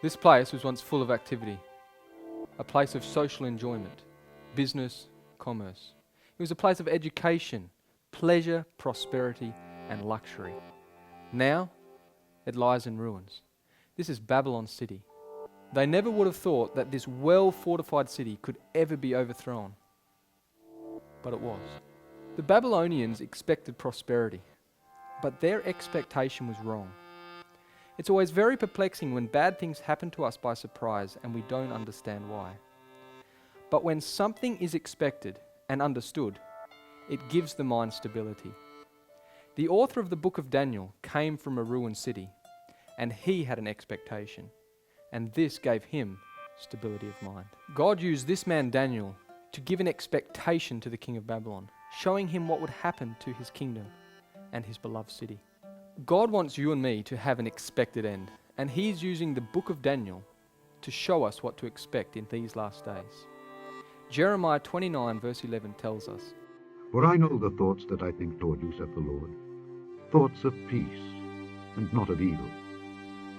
This place was once full of activity, a place of social enjoyment, business, commerce. It was a place of education, pleasure, prosperity, and luxury. Now, it lies in ruins. This is Babylon City. They never would have thought that this well-fortified city could ever be overthrown. But it was. The Babylonians expected prosperity, but their expectation was wrong. It's always very perplexing when bad things happen to us by surprise and we don't understand why. But when something is expected and understood, it gives the mind stability. The author of the book of Daniel came from a ruined city, and he had an expectation, and this gave him stability of mind. God used this man Daniel to give an expectation to the king of Babylon, showing him what would happen to his kingdom and his beloved city. God wants you and me to have an expected end, and He's using the book of Daniel to show us what to expect in these last days. Jeremiah 29 verse 11 tells us, For I know the thoughts that I think toward you, saith the Lord, thoughts of peace and not of evil,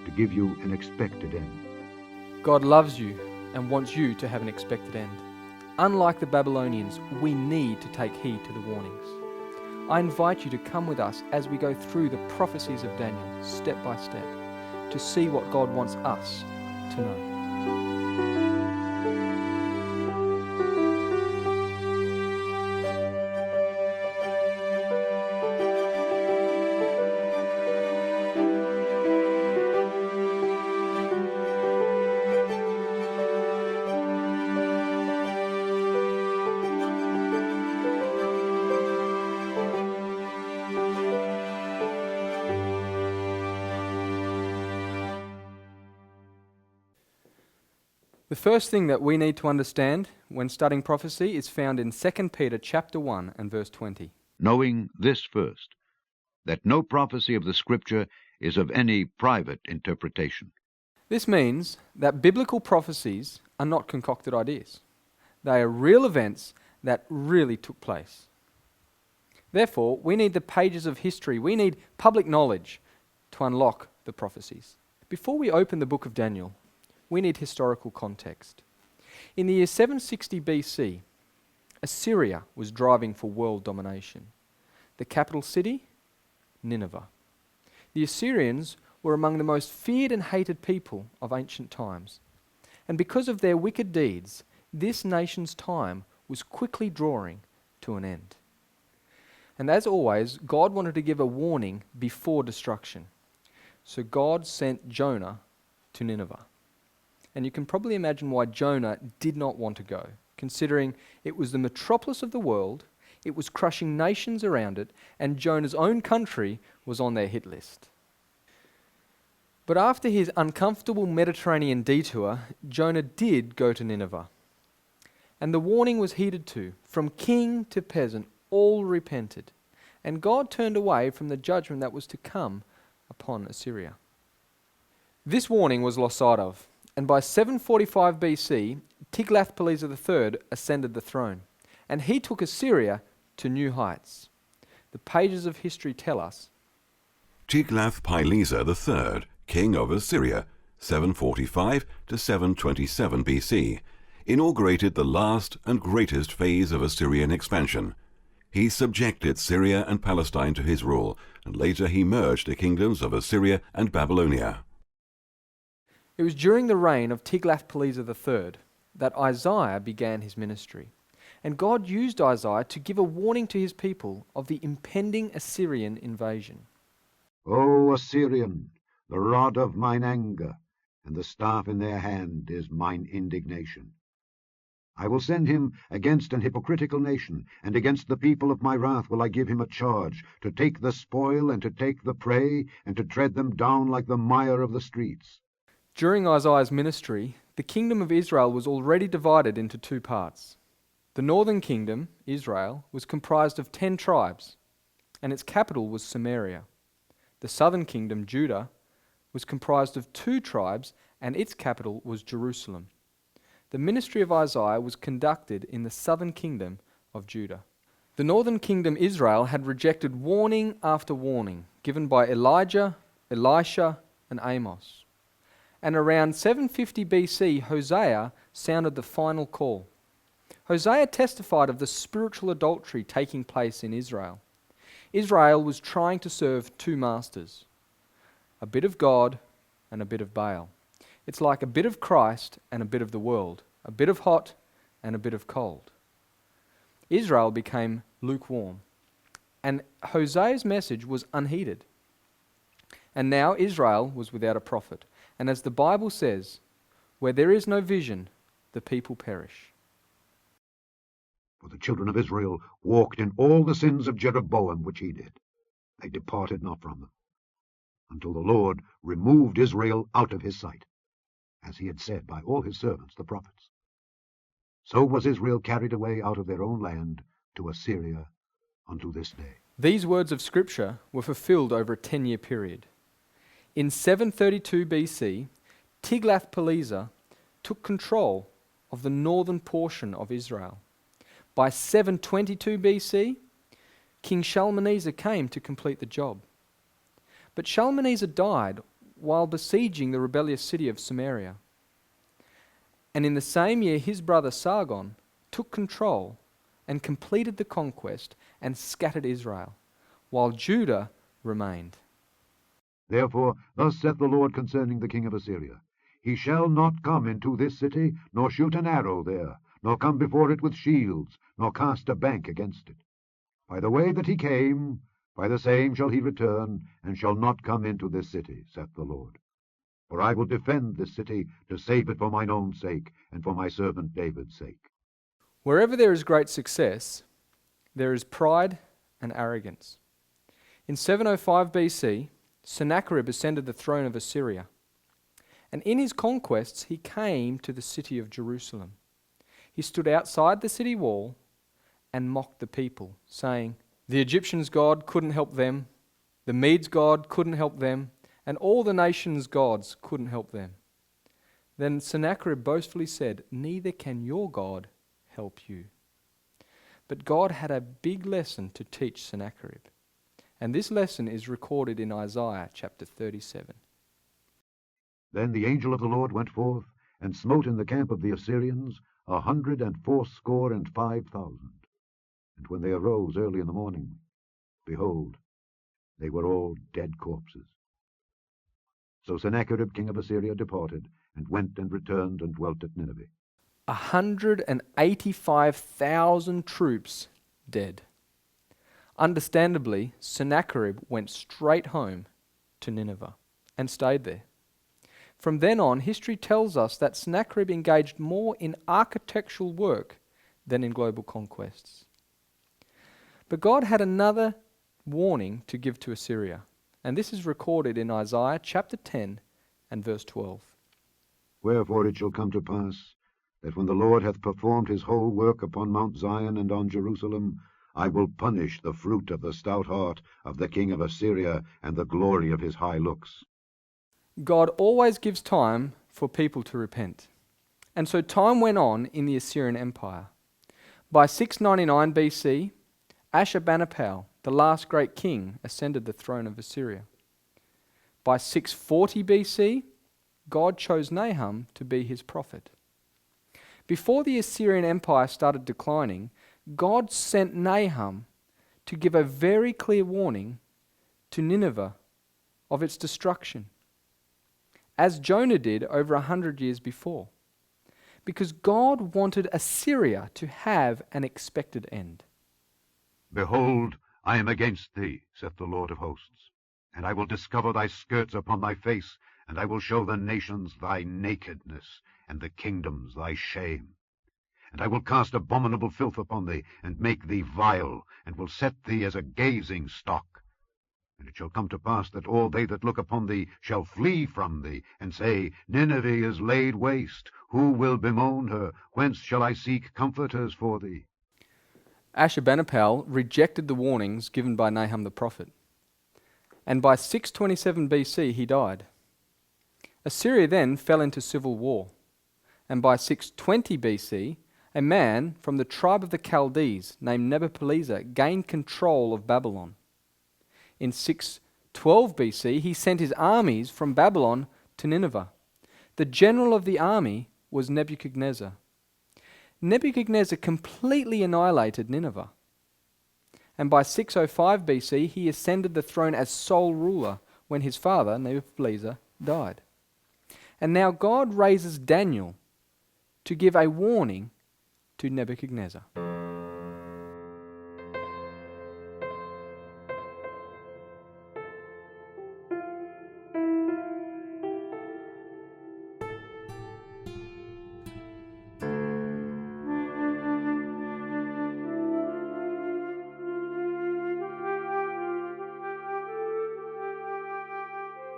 to give you an expected end. God loves you and wants you to have an expected end. Unlike the Babylonians, we need to take heed to the warnings. I invite you to come with us as we go through the prophecies of Daniel, step by step, to see what God wants us to know. The first thing that we need to understand when studying prophecy is found in 2 Peter chapter 1 and verse 20. Knowing this first, that no prophecy of the Scripture is of any private interpretation. This means that biblical prophecies are not concocted ideas. They are real events that really took place. Therefore, we need the pages of history, we need public knowledge to unlock the prophecies. Before we open the book of Daniel, we need historical context. In the year 760 BC, Assyria was driving for world domination. The capital city, Nineveh. The Assyrians were among the most feared and hated people of ancient times. And because of their wicked deeds, this nation's time was quickly drawing to an end. And as always, God wanted to give a warning before destruction. So God sent Jonah to Nineveh. And you can probably imagine why Jonah did not want to go, considering it was the metropolis of the world, it was crushing nations around it, and Jonah's own country was on their hit list. But after his uncomfortable Mediterranean detour, Jonah did go to Nineveh. And the warning was heeded to. From king to peasant, all repented. And God turned away from the judgment that was to come upon Assyria. This warning was lost sight of. And by 745 BC, Tiglath-Pileser III ascended the throne, and he took Assyria to new heights. The pages of history tell us, Tiglath-Pileser III, king of Assyria, 745 to 727 BC, inaugurated the last and greatest phase of Assyrian expansion. He subjected Syria and Palestine to his rule, and later he merged the kingdoms of Assyria and Babylonia. It was during the reign of Tiglath-Pileser III that Isaiah began his ministry. And God used Isaiah to give a warning to his people of the impending Assyrian invasion. O Assyrian, the rod of mine anger, and the staff in their hand is mine indignation. I will send him against an hypocritical nation, and against the people of my wrath will I give him a charge, to take the spoil and to take the prey, and to tread them down like the mire of the streets. During Isaiah's ministry, the kingdom of Israel was already divided into two parts. The northern kingdom, Israel, was comprised of 10 tribes, and its capital was Samaria. The southern kingdom, Judah, was comprised of 2 tribes, and its capital was Jerusalem. The ministry of Isaiah was conducted in the southern kingdom of Judah. The northern kingdom, Israel, had rejected warning after warning given by Elijah, Elisha, and Amos. And around 750 BC, Hosea sounded the final call. Hosea testified of the spiritual adultery taking place in Israel. Israel was trying to serve two masters, a bit of God and a bit of Baal. It's like a bit of Christ and a bit of the world, a bit of hot and a bit of cold. Israel became lukewarm, and Hosea's message was unheeded. And now Israel was without a prophet. And as the Bible says, where there is no vision, the people perish. For the children of Israel walked in all the sins of Jeroboam which he did. They departed not from them, until the Lord removed Israel out of his sight, as he had said by all his servants the prophets. So was Israel carried away out of their own land to Assyria unto this day. These words of Scripture were fulfilled over a 10-year period. In 732 BC, Tiglath-Pileser took control of the northern portion of Israel. By 722 BC, King Shalmaneser came to complete the job. But Shalmaneser died while besieging the rebellious city of Samaria. And in the same year, his brother Sargon took control and completed the conquest and scattered Israel, while Judah remained. Therefore thus saith the Lord concerning the king of Assyria, He shall not come into this city, nor shoot an arrow there, nor come before it with shields, nor cast a bank against it. By the way that he came, by the same shall he return, and shall not come into this city, saith the Lord. For I will defend this city, to save it for mine own sake, and for my servant David's sake. Wherever there is great success, there is pride and arrogance. In 705 BC, Sennacherib ascended the throne of Assyria. And in his conquests, he came to the city of Jerusalem. He stood outside the city wall and mocked the people, saying, the Egyptians' God couldn't help them, the Medes' God couldn't help them, and all the nations' gods couldn't help them. Then Sennacherib boastfully said, neither can your God help you. But God had a big lesson to teach Sennacherib. And this lesson is recorded in Isaiah chapter 37. Then the angel of the Lord went forth, and smote in the camp of the Assyrians 185,000. And when they arose early in the morning, behold, they were all dead corpses. So Sennacherib king of Assyria departed, and went and returned and dwelt at Nineveh. 185,000 troops dead. Understandably, Sennacherib went straight home to Nineveh and stayed there. From then on, history tells us that Sennacherib engaged more in architectural work than in global conquests. But God had another warning to give to Assyria, and this is recorded in Isaiah chapter 10 and verse 12. Wherefore it shall come to pass, that when the Lord hath performed his whole work upon Mount Zion and on Jerusalem, I will punish the fruit of the stout heart of the king of Assyria, and the glory of his high looks. God always gives time for people to repent. And so time went on in the Assyrian Empire. By 699 BC, Ashurbanipal, the last great king, ascended the throne of Assyria. By 640 BC, God chose Nahum to be his prophet. Before the Assyrian Empire started declining, God sent Nahum to give a very clear warning to Nineveh of its destruction, as Jonah did over 100 years before, because God wanted Assyria to have an expected end. Behold, I am against thee, saith the Lord of hosts, and I will discover thy skirts upon thy face, and I will show the nations thy nakedness, and the kingdoms thy shame. And I will cast abominable filth upon thee, and make thee vile, and will set thee as a gazing stock. And it shall come to pass that all they that look upon thee shall flee from thee, and say, Nineveh is laid waste. Who will bemoan her? Whence shall I seek comforters for thee? Ashurbanipal rejected the warnings given by Nahum the prophet, and by 627 BC he died. Assyria then fell into civil war, and by 620 BC a man from the tribe of the Chaldees named Nebuchadnezzar gained control of Babylon. In 612 BC he sent his armies from Babylon to Nineveh, The general of the army was Nebuchadnezzar. Nebuchadnezzar completely annihilated Nineveh. And by 605 BC, he ascended the throne as sole ruler when his father, Nebuchadnezzar, died. And now God raises Daniel to give a warning to Nebuchadnezzar.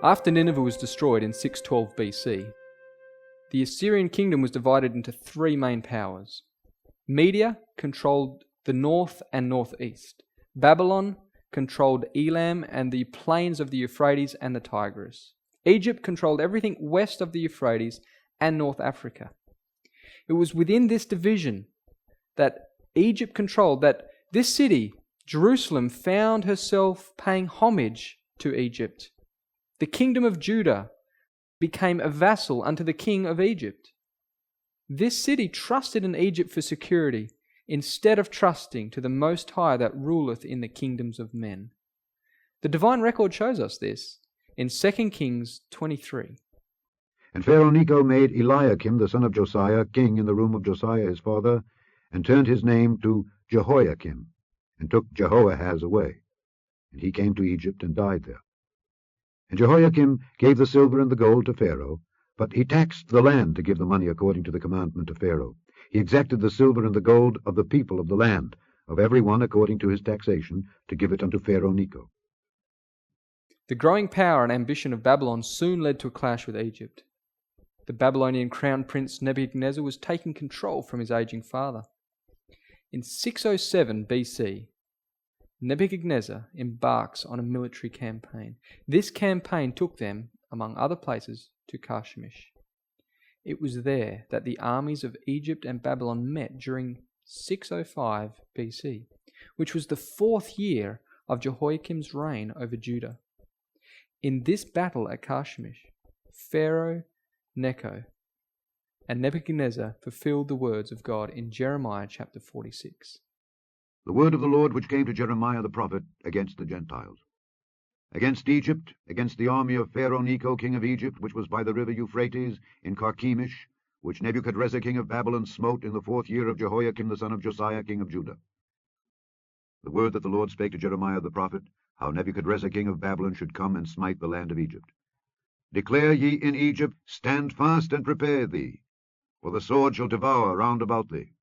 After Nineveh was destroyed in 612 BC, the Assyrian kingdom was divided into three main powers. Media controlled the north and northeast. Babylon controlled Elam and the plains of the Euphrates and the Tigris. Egypt controlled everything west of the Euphrates and North Africa. It was within this division that Egypt controlled that this city, Jerusalem, found herself paying homage to Egypt. The kingdom of Judah became a vassal unto the king of Egypt. This city trusted in Egypt for security instead of trusting to the Most High that ruleth in the kingdoms of men. The divine record shows us this in 2 Kings 23. And Pharaoh Necho made Eliakim the son of Josiah king in the room of Josiah his father, and turned his name to Jehoiakim, and took Jehoahaz away. And he came to Egypt and died there. And Jehoiakim gave the silver and the gold to Pharaoh, but he taxed the land to give the money according to the commandment of Pharaoh. He exacted the silver and the gold of the people of the land, of every one according to his taxation, to give it unto Pharaoh Necho. The growing power and ambition of Babylon soon led to a clash with Egypt. The Babylonian crown prince Nebuchadnezzar was taking control from his aging father. In 607 BC, Nebuchadnezzar embarks on a military campaign. This campaign took them, among other places, to Carchemish. It was there that the armies of Egypt and Babylon met during 605 BC, which was the fourth year of Jehoiakim's reign over Judah. In this battle at Carchemish, Pharaoh Necho and Nebuchadnezzar fulfilled the words of God in Jeremiah chapter 46. The word of the Lord which came to Jeremiah the prophet against the Gentiles. Against Egypt, against the army of Pharaoh Necho king of Egypt, which was by the river Euphrates, in Carchemish, which Nebuchadnezzar king of Babylon smote in the fourth year of Jehoiakim the son of Josiah king of Judah. The word that the Lord spake to Jeremiah the prophet, how Nebuchadnezzar king of Babylon should come and smite the land of Egypt. Declare ye in Egypt, stand fast and prepare thee, for the sword shall devour round about thee.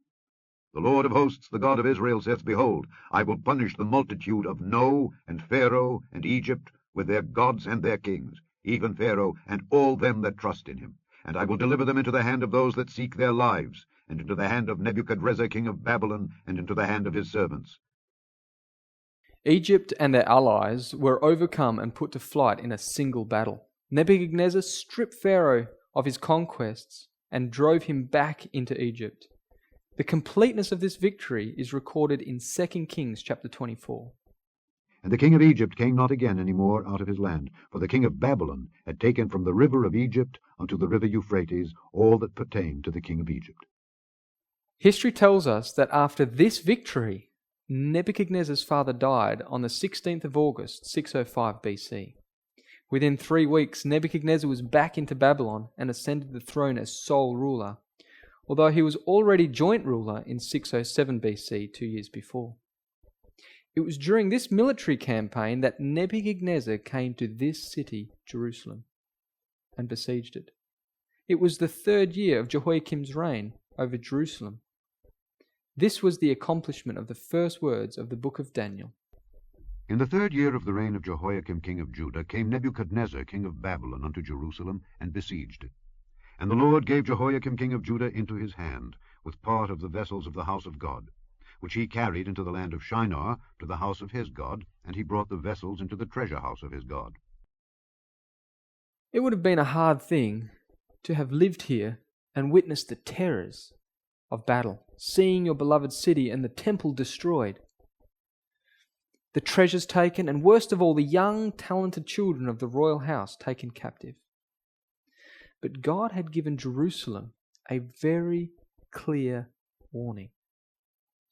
The Lord of hosts, the God of Israel, saith, Behold, I will punish the multitude of No, and Pharaoh, and Egypt, with their gods and their kings, even Pharaoh, and all them that trust in him. And I will deliver them into the hand of those that seek their lives, and into the hand of Nebuchadnezzar king of Babylon, and into the hand of his servants. Egypt and their allies were overcome and put to flight in a single battle. Nebuchadnezzar stripped Pharaoh of his conquests and drove him back into Egypt. The completeness of this victory is recorded in 2 Kings chapter 24. And the king of Egypt came not again any more out of his land, for the king of Babylon had taken from the river of Egypt unto the river Euphrates all that pertained to the king of Egypt. History tells us that after this victory, Nebuchadnezzar's father died on the 16th of August, 605 BC. Within 3 weeks, Nebuchadnezzar was back into Babylon and ascended the throne as sole ruler, although he was already joint ruler in 607 BC, 2 years before. It was during this military campaign that Nebuchadnezzar came to this city, Jerusalem, and besieged it. It was the 3rd year of Jehoiakim's reign over Jerusalem. This was the accomplishment of the first words of the book of Daniel. In the 3rd year of the reign of Jehoiakim king of Judah came Nebuchadnezzar king of Babylon unto Jerusalem, and besieged it. And the Lord gave Jehoiakim king of Judah into his hand, with part of the vessels of the house of God, which he carried into the land of Shinar to the house of his God, and he brought the vessels into the treasure house of his God. It would have been a hard thing to have lived here and witnessed the terrors of battle, seeing your beloved city and the temple destroyed, the treasures taken, and worst of all, the young, talented children of the royal house taken captive. But God had given Jerusalem a very clear warning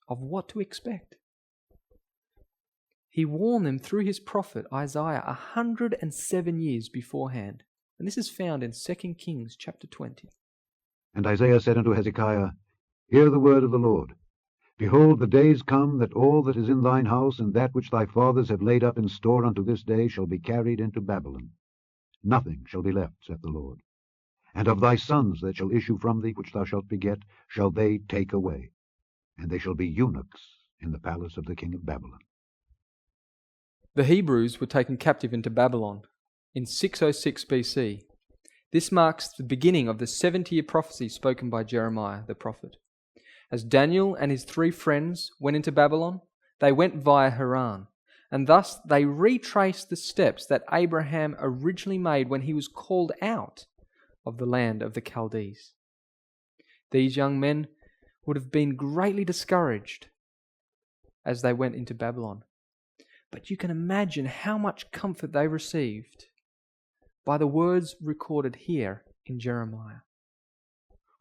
of what to expect. He warned them through his prophet Isaiah 107 years beforehand. And this is found in 2 Kings chapter 20. And Isaiah said unto Hezekiah, Hear the word of the Lord. Behold, the days come that all that is in thine house, and that which thy fathers have laid up in store unto this day, shall be carried into Babylon. Nothing shall be left, saith the Lord. And of thy sons that shall issue from thee, which thou shalt beget, shall they take away, and they shall be eunuchs in the palace of the king of Babylon. The Hebrews were taken captive into Babylon in 606 BC. This marks the beginning of the 70-year prophecy spoken by Jeremiah the prophet. As Daniel and his 3 friends went into Babylon, they went via Haran, and thus they retraced the steps that Abraham originally made when he was called out of the land of the Chaldees. These young men would have been greatly discouraged as they went into Babylon. But you can imagine how much comfort they received by the words recorded here in Jeremiah.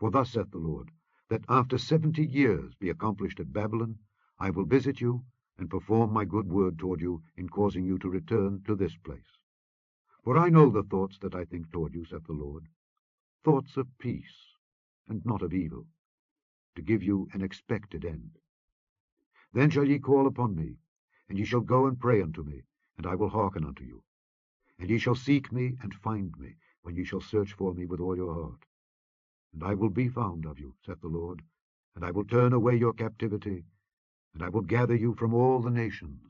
For thus saith the Lord, that after 70 years be accomplished at Babylon, I will visit you, and perform my good word toward you, in causing you to return to this place. For I know the thoughts that I think toward you, saith the Lord, thoughts of peace, and not of evil, to give you an expected end. Then shall ye call upon me, and ye shall go and pray unto me, and I will hearken unto you. And ye shall seek me and find me, when ye shall search for me with all your heart. And I will be found of you, saith the Lord, and I will turn away your captivity, and I will gather you from all the nations,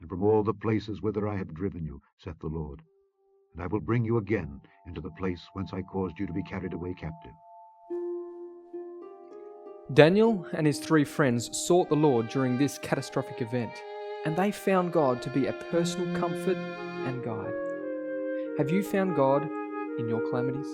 and from all the places whither I have driven you, saith the Lord. And I will bring you again into the place whence I caused you to be carried away captive. Daniel and his 3 friends sought the Lord during this catastrophic event, and they found God to be a personal comfort and guide. Have you found God in your calamities?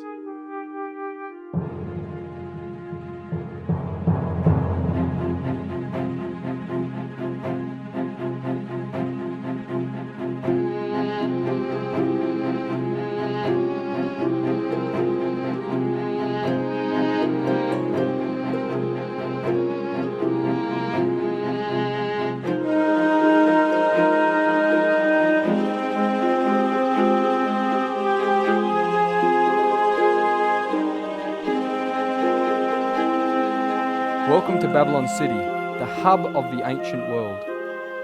Welcome to Babylon City, the hub of the ancient world.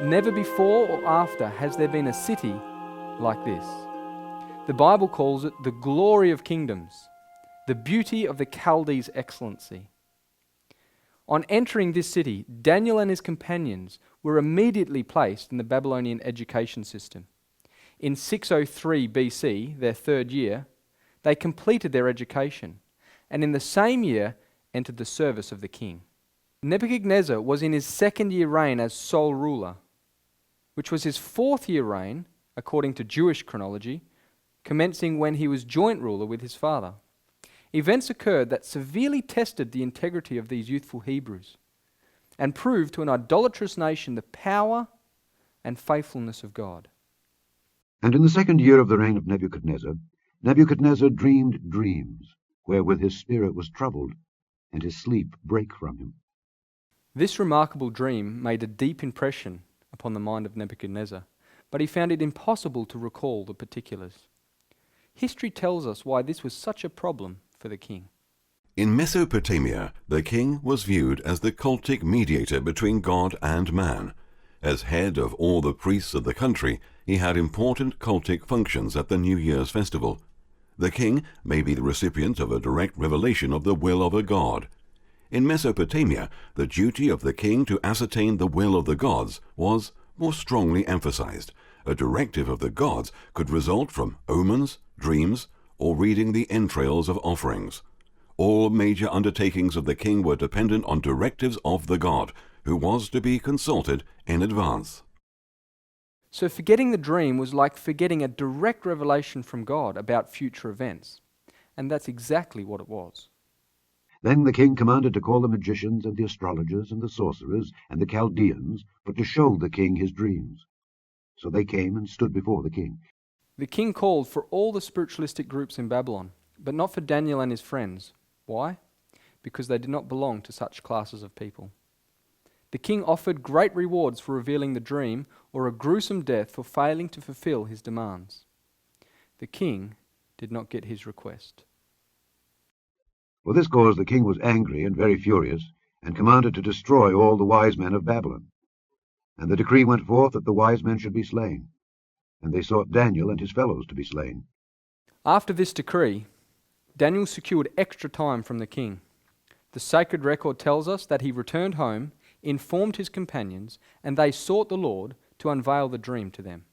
Never before or after has there been a city like this. The Bible calls it the glory of kingdoms, the beauty of the Chaldees' excellency. On entering this city, Daniel and his companions were immediately placed in the Babylonian education system. In 603 BC, their 3rd year, they completed their education, and in the same year entered the service of the king. Nebuchadnezzar was in his 2nd year reign as sole ruler, which was his 4th year reign, according to Jewish chronology, commencing when he was joint ruler with his father. Events occurred that severely tested the integrity of these youthful Hebrews and proved to an idolatrous nation the power and faithfulness of God. And in the 2nd year of the reign of Nebuchadnezzar, Nebuchadnezzar dreamed dreams, wherewith his spirit was troubled, and his sleep brake from him. This remarkable dream made a deep impression upon the mind of Nebuchadnezzar, but he found it impossible to recall the particulars. History tells us why this was such a problem for the king. In Mesopotamia, the king was viewed as the cultic mediator between God and man. As head of all the priests of the country, he had important cultic functions at the New Year's festival. The king may be the recipient of a direct revelation of the will of a god. In Mesopotamia, the duty of the king to ascertain the will of the gods was more strongly emphasized. A directive of the gods could result from omens, dreams, or reading the entrails of offerings. All major undertakings of the king were dependent on directives of the god, who was to be consulted in advance. So forgetting the dream was like forgetting a direct revelation from God about future events. And that's exactly what it was. Then the king commanded to call the magicians and the astrologers and the sorcerers and the Chaldeans, for to show the king his dreams. So they came and stood before the king. The king called for all the spiritualistic groups in Babylon, but not for Daniel and his friends. Why? Because they did not belong to such classes of people. The king offered great rewards for revealing the dream, or a gruesome death for failing to fulfill his demands. The king did not get his request. For this cause the king was angry and very furious, and commanded to destroy all the wise men of Babylon. And the decree went forth that the wise men should be slain, and they sought Daniel and his fellows to be slain. After this decree, Daniel secured extra time from the king. The sacred record tells us that he returned home, informed his companions, and they sought the Lord to unveil the dream to them.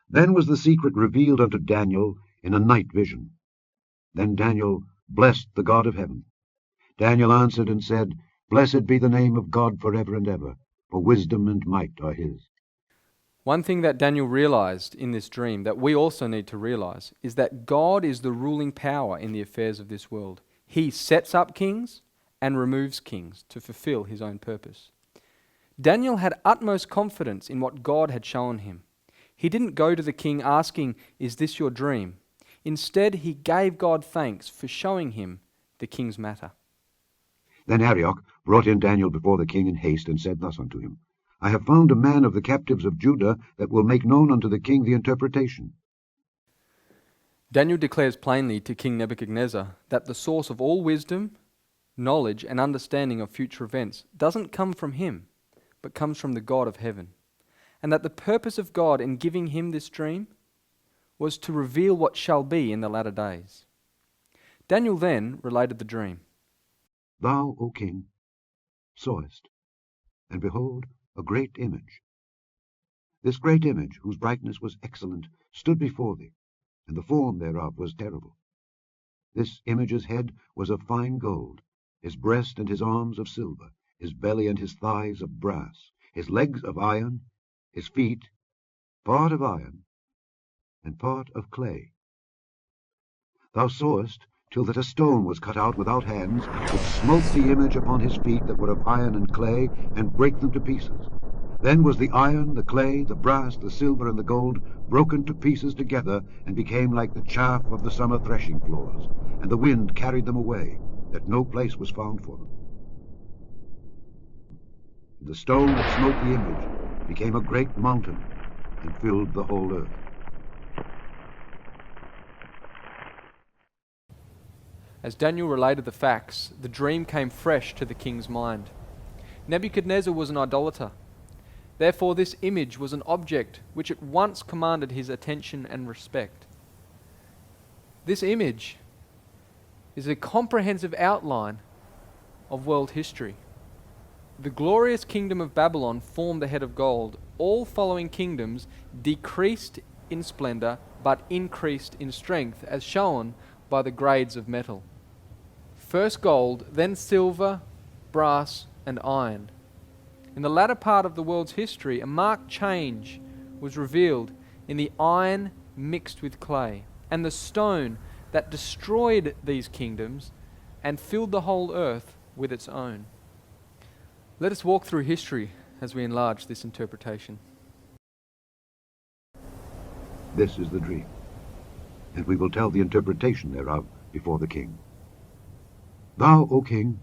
Then was the secret revealed unto Daniel in a night vision. Then Daniel blessed the God of heaven. Daniel answered and said, Blessed be the name of God forever and ever, for wisdom and might are his. One thing that Daniel realized in this dream that we also need to realize is that God is the ruling power in the affairs of this world. He sets up kings and removes kings to fulfill his own purpose. Daniel had utmost confidence in what God had shown him. He didn't go to the king asking, Is this your dream? Instead, he gave God thanks for showing him the king's matter. Then Arioch brought in Daniel before the king in haste, and said thus unto him, I have found a man of the captives of Judah that will make known unto the king the interpretation. Daniel declares plainly to King Nebuchadnezzar that the source of all wisdom, knowledge, and understanding of future events doesn't come from him, but comes from the God of heaven, and that the purpose of God in giving him this dream was to reveal what shall be in the latter days. Daniel then related the dream. Thou, O king, sawest, and behold, a great image. This great image, whose brightness was excellent, stood before thee, and the form thereof was terrible. This image's head was of fine gold, his breast and his arms of silver, his belly and his thighs of brass, his legs of iron, his feet part of iron, and part of clay. Thou sawest till that a stone was cut out without hands, which smote the image upon his feet that were of iron and clay, and brake them to pieces. Then was the iron, the clay, the brass, the silver, and the gold broken to pieces together, and became like the chaff of the summer threshing floors, and the wind carried them away, that no place was found for them. And the stone that smote the image became a great mountain, and filled the whole earth. As Daniel related the facts, the dream came fresh to the king's mind. Nebuchadnezzar was an idolater. Therefore, this image was an object which at once commanded his attention and respect. This image is a comprehensive outline of world history. The glorious kingdom of Babylon formed the head of gold. All following kingdoms decreased in splendor but increased in strength, as shown by the grades of metal. First gold, then silver, brass, and iron. In the latter part of the world's history, a marked change was revealed in the iron mixed with clay, and the stone that destroyed these kingdoms and filled the whole earth with its own. Let us walk through history as we enlarge this interpretation. This is the dream, and we will tell the interpretation thereof before the king. Thou, O king,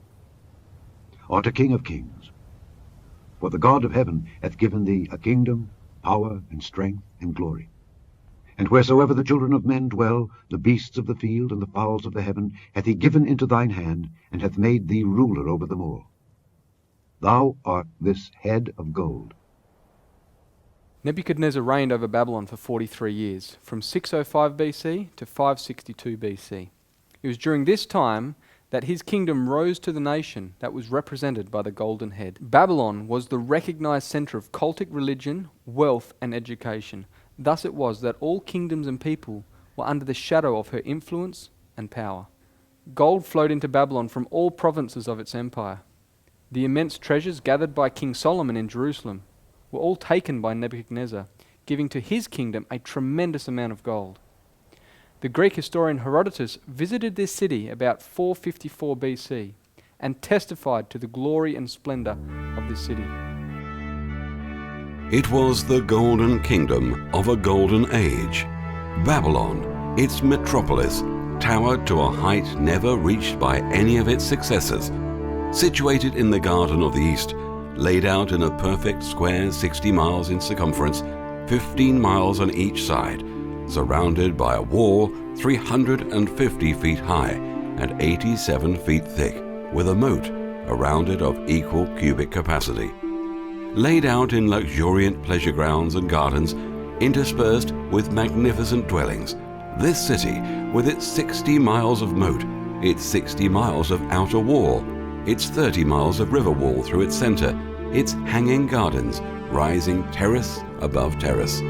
art a king of kings, for the God of heaven hath given thee a kingdom, power, and strength, and glory. And wheresoever the children of men dwell, the beasts of the field and the fowls of the heaven hath he given into thine hand, and hath made thee ruler over them all. Thou art this head of gold. Nebuchadnezzar reigned over Babylon for 43 years, from 605 BC to 562 BC. It was during this time that his kingdom rose to the nation that was represented by the golden head. Babylon was the recognized center of cultic religion, wealth, and education. Thus it was that all kingdoms and people were under the shadow of her influence and power. Gold flowed into Babylon from all provinces of its empire. The immense treasures gathered by King Solomon in Jerusalem were all taken by Nebuchadnezzar, giving to his kingdom a tremendous amount of gold. The Greek historian Herodotus visited this city about 454 BC and testified to the glory and splendor of this city. It was the golden kingdom of a golden age. Babylon, its metropolis, towered to a height never reached by any of its successors. Situated in the Garden of the East, laid out in a perfect square 60 miles in circumference, 15 miles on each side, surrounded by a wall 350 feet high and 87 feet thick, with a moat around it of equal cubic capacity. Laid out in luxuriant pleasure grounds and gardens, interspersed with magnificent dwellings, this city, with its 60 miles of moat, its 60 miles of outer wall, its 30 miles of river wall through its center, its hanging gardens, rising terrace above terrace,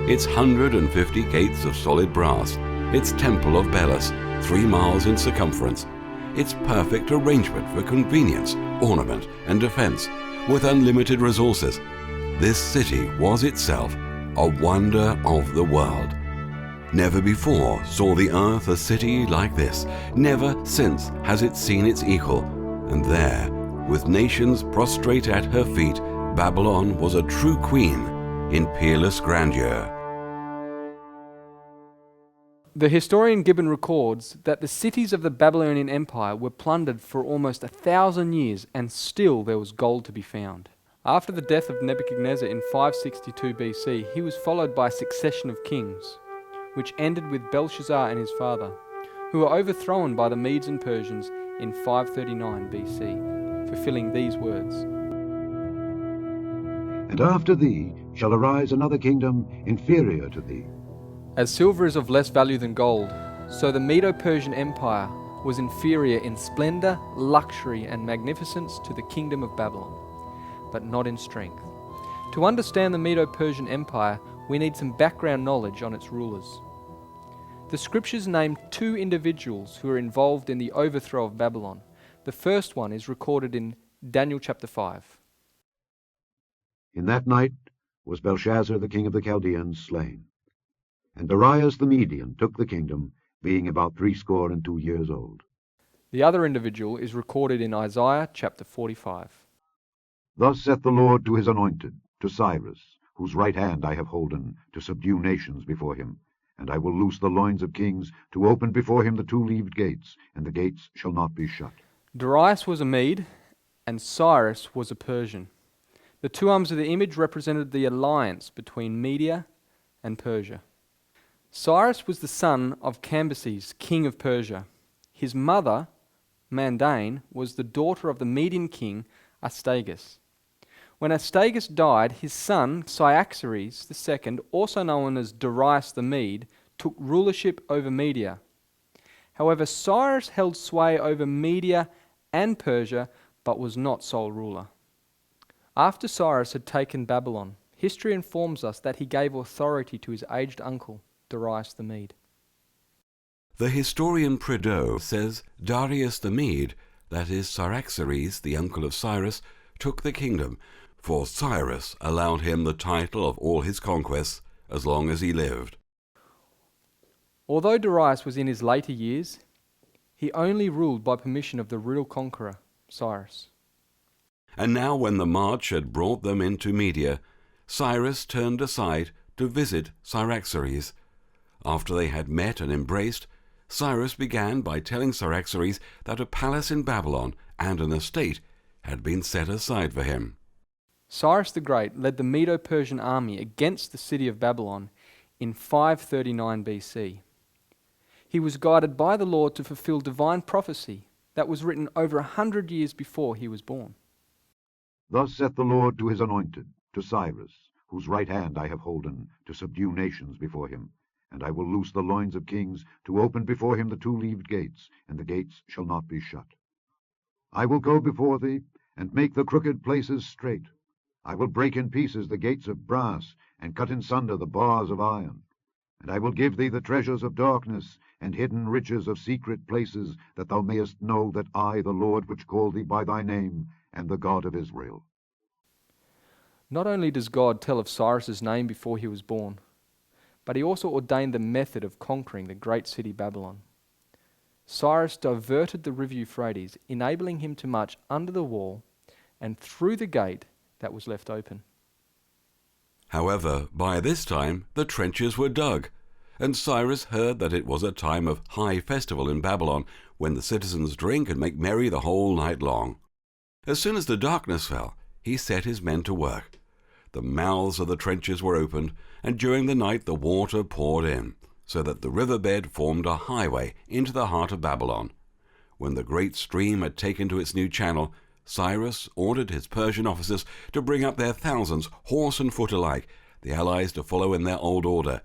its 150 gates of solid brass, its temple of Belus, 3 miles in circumference, its perfect arrangement for convenience, ornament, and defense, with unlimited resources. This city was itself a wonder of the world. Never before saw the earth a city like this. Never since has it seen its equal. And there, with nations prostrate at her feet, Babylon was a true queen in peerless grandeur. The historian Gibbon records that the cities of the Babylonian Empire were plundered for almost 1,000 years, and still there was gold to be found. After the death of Nebuchadnezzar in 562 BC, he was followed by a succession of kings, which ended with Belshazzar and his father, who were overthrown by the Medes and Persians in 539 BC, fulfilling these words. And after thee shall arise another kingdom inferior to thee. As silver is of less value than gold, so the Medo-Persian Empire was inferior in splendor, luxury, and magnificence to the kingdom of Babylon, but not in strength. To understand the Medo-Persian Empire, we need some background knowledge on its rulers. The scriptures name 2 individuals who are involved in the overthrow of Babylon. The first one is recorded in Daniel chapter 5. In that night was Belshazzar the king of the Chaldeans slain. And Darius the Median took the kingdom, being about 62 years old. The other individual is recorded in Isaiah chapter 45. Thus saith the Lord to his anointed, to Cyrus, whose right hand I have holden, to subdue nations before him. And I will loose the loins of kings, to open before him the 2-leaved gates, and the gates shall not be shut. Darius was a Mede, and Cyrus was a Persian. The 2 arms of the image represented the alliance between Media and Persia. Cyrus was the son of Cambyses, king of Persia. His mother, Mandane, was the daughter of the Median king Astyages. When Astyages died, his son Cyaxares II, also known as Darius the Mede, took rulership over Media. However, Cyrus held sway over Media and Persia, but was not sole ruler. After Cyrus had taken Babylon, history informs us that he gave authority to his aged uncle, Darius the Mede. The historian Prideaux says Darius the Mede, that is Cyaxares, the uncle of Cyrus, took the kingdom, for Cyrus allowed him the title of all his conquests as long as he lived. Although Darius was in his later years, he only ruled by permission of the real conqueror, Cyrus. And now when the march had brought them into Media, Cyrus turned aside to visit Cyaxares. After they had met and embraced, Cyrus began by telling Cyaxares that a palace in Babylon and an estate had been set aside for him. Cyrus the Great led the Medo-Persian army against the city of Babylon in 539 BC. He was guided by the Lord to fulfill divine prophecy that was written over 100 years before he was born. Thus saith the Lord to his anointed, to Cyrus, whose right hand I have holden, to subdue nations before him. And I will loose the loins of kings, to open before him the 2-leaved gates, and the gates shall not be shut. I will go before thee, and make the crooked places straight. I will break in pieces the gates of brass, and cut in sunder the bars of iron. And I will give thee the treasures of darkness, and hidden riches of secret places, that thou mayest know that I, the Lord which called thee by thy name, am the God of Israel. Not only does God tell of Cyrus's name before he was born, but he also ordained the method of conquering the great city Babylon. Cyrus diverted the river Euphrates, enabling him to march under the wall and through the gate that was left open. However, by this time the trenches were dug, And Cyrus heard that it was a time of high festival in Babylon, when the citizens drink and make merry the whole night long. As soon as the darkness fell, he set his men to work. The mouths of the trenches were opened, and during the night the water poured in, so that the riverbed formed a highway into the heart of Babylon. When the great stream had taken to its new channel, Cyrus ordered his Persian officers to bring up their thousands, horse and foot alike, the allies to follow in their old order.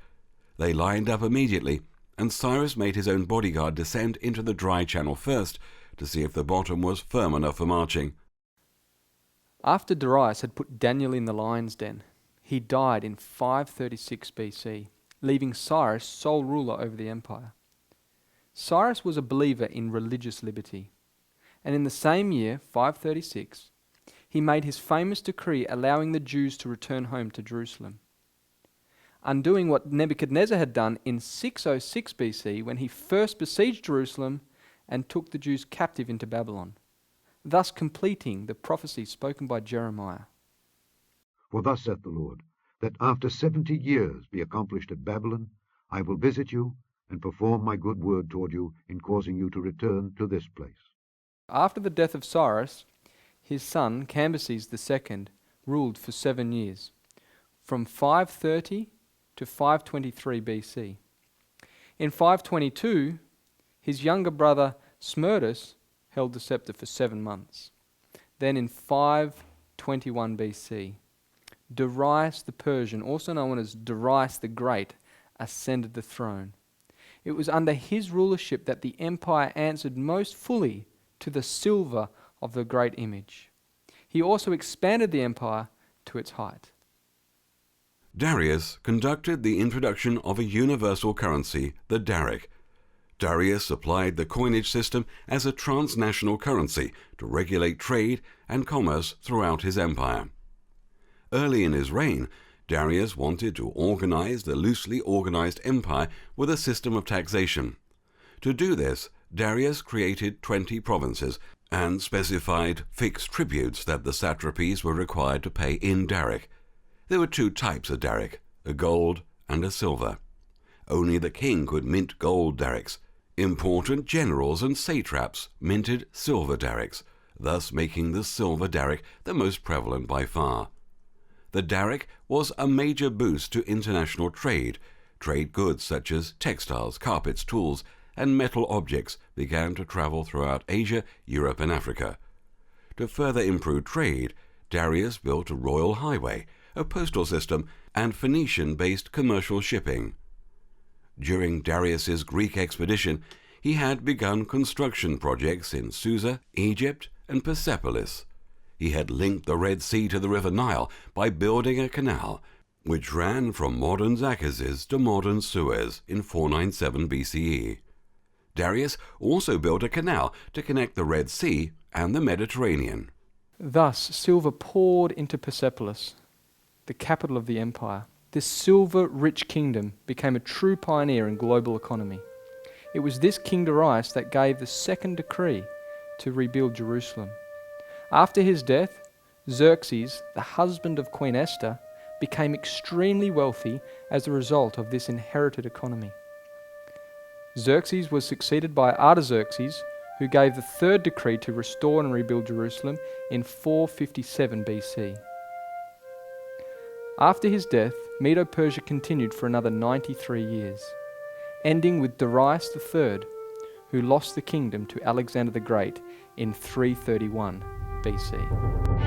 They lined up immediately, and Cyrus made his own bodyguard descend into the dry channel first, to see if the bottom was firm enough for marching. After Darius had put Daniel in the lion's den, he died in 536 BC, leaving Cyrus sole ruler over the empire. Cyrus was a believer in religious liberty, and in the same year, 536, he made his famous decree allowing the Jews to return home to Jerusalem, undoing what Nebuchadnezzar had done in 606 BC when he first besieged Jerusalem and took the Jews captive into Babylon, thus completing the prophecy spoken by Jeremiah. For thus saith the Lord, that after 70 years be accomplished at Babylon, I will visit you, and perform my good word toward you in causing you to return to this place. After the death of Cyrus, his son Cambyses II ruled for 7 years, from 530 to 523 BC. In 522, his younger brother Smerdis held the scepter for 7 months. Then in 521 BC, Darius the Persian, also known as Darius the Great, ascended the throne. It was under his rulership that the empire answered most fully to the silver of the great image. He also expanded the empire to its height. Darius conducted the introduction of a universal currency, the daric. Darius applied the coinage system as a transnational currency to regulate trade and commerce throughout his empire. Early in his reign, Darius wanted to organize the loosely organized empire with a system of taxation. To do this, Darius created 20 provinces and specified fixed tributes that the satrapies were required to pay in daric. There were 2 types of daric, a gold and a silver. Only the king could mint gold darics. Important generals and satraps minted silver darics, thus making the silver daric the most prevalent by far. The daric was a major boost to international trade. Trade goods such as textiles, carpets, tools, and metal objects began to travel throughout Asia, Europe, and Africa. To further improve trade, Darius built a royal highway, a postal system, and Phoenician-based commercial shipping. During Darius's Greek expedition, he had begun construction projects in Susa, Egypt, and Persepolis. He had linked the Red Sea to the River Nile by building a canal, which ran from modern Zacchaeus to modern Suez in 497 BCE. Darius also built a canal to connect the Red Sea and the Mediterranean. Thus, silver poured into Persepolis, the capital of the empire. This silver-rich kingdom became a true pioneer in global economy. It was this King Darius that gave the second decree to rebuild Jerusalem. After his death, Xerxes, the husband of Queen Esther, became extremely wealthy as a result of this inherited economy. Xerxes was succeeded by Artaxerxes, who gave the third decree to restore and rebuild Jerusalem in 457 BC. After his death, Medo-Persia continued for another 93 years, ending with Darius III, who lost the kingdom to Alexander the Great in 331 BC.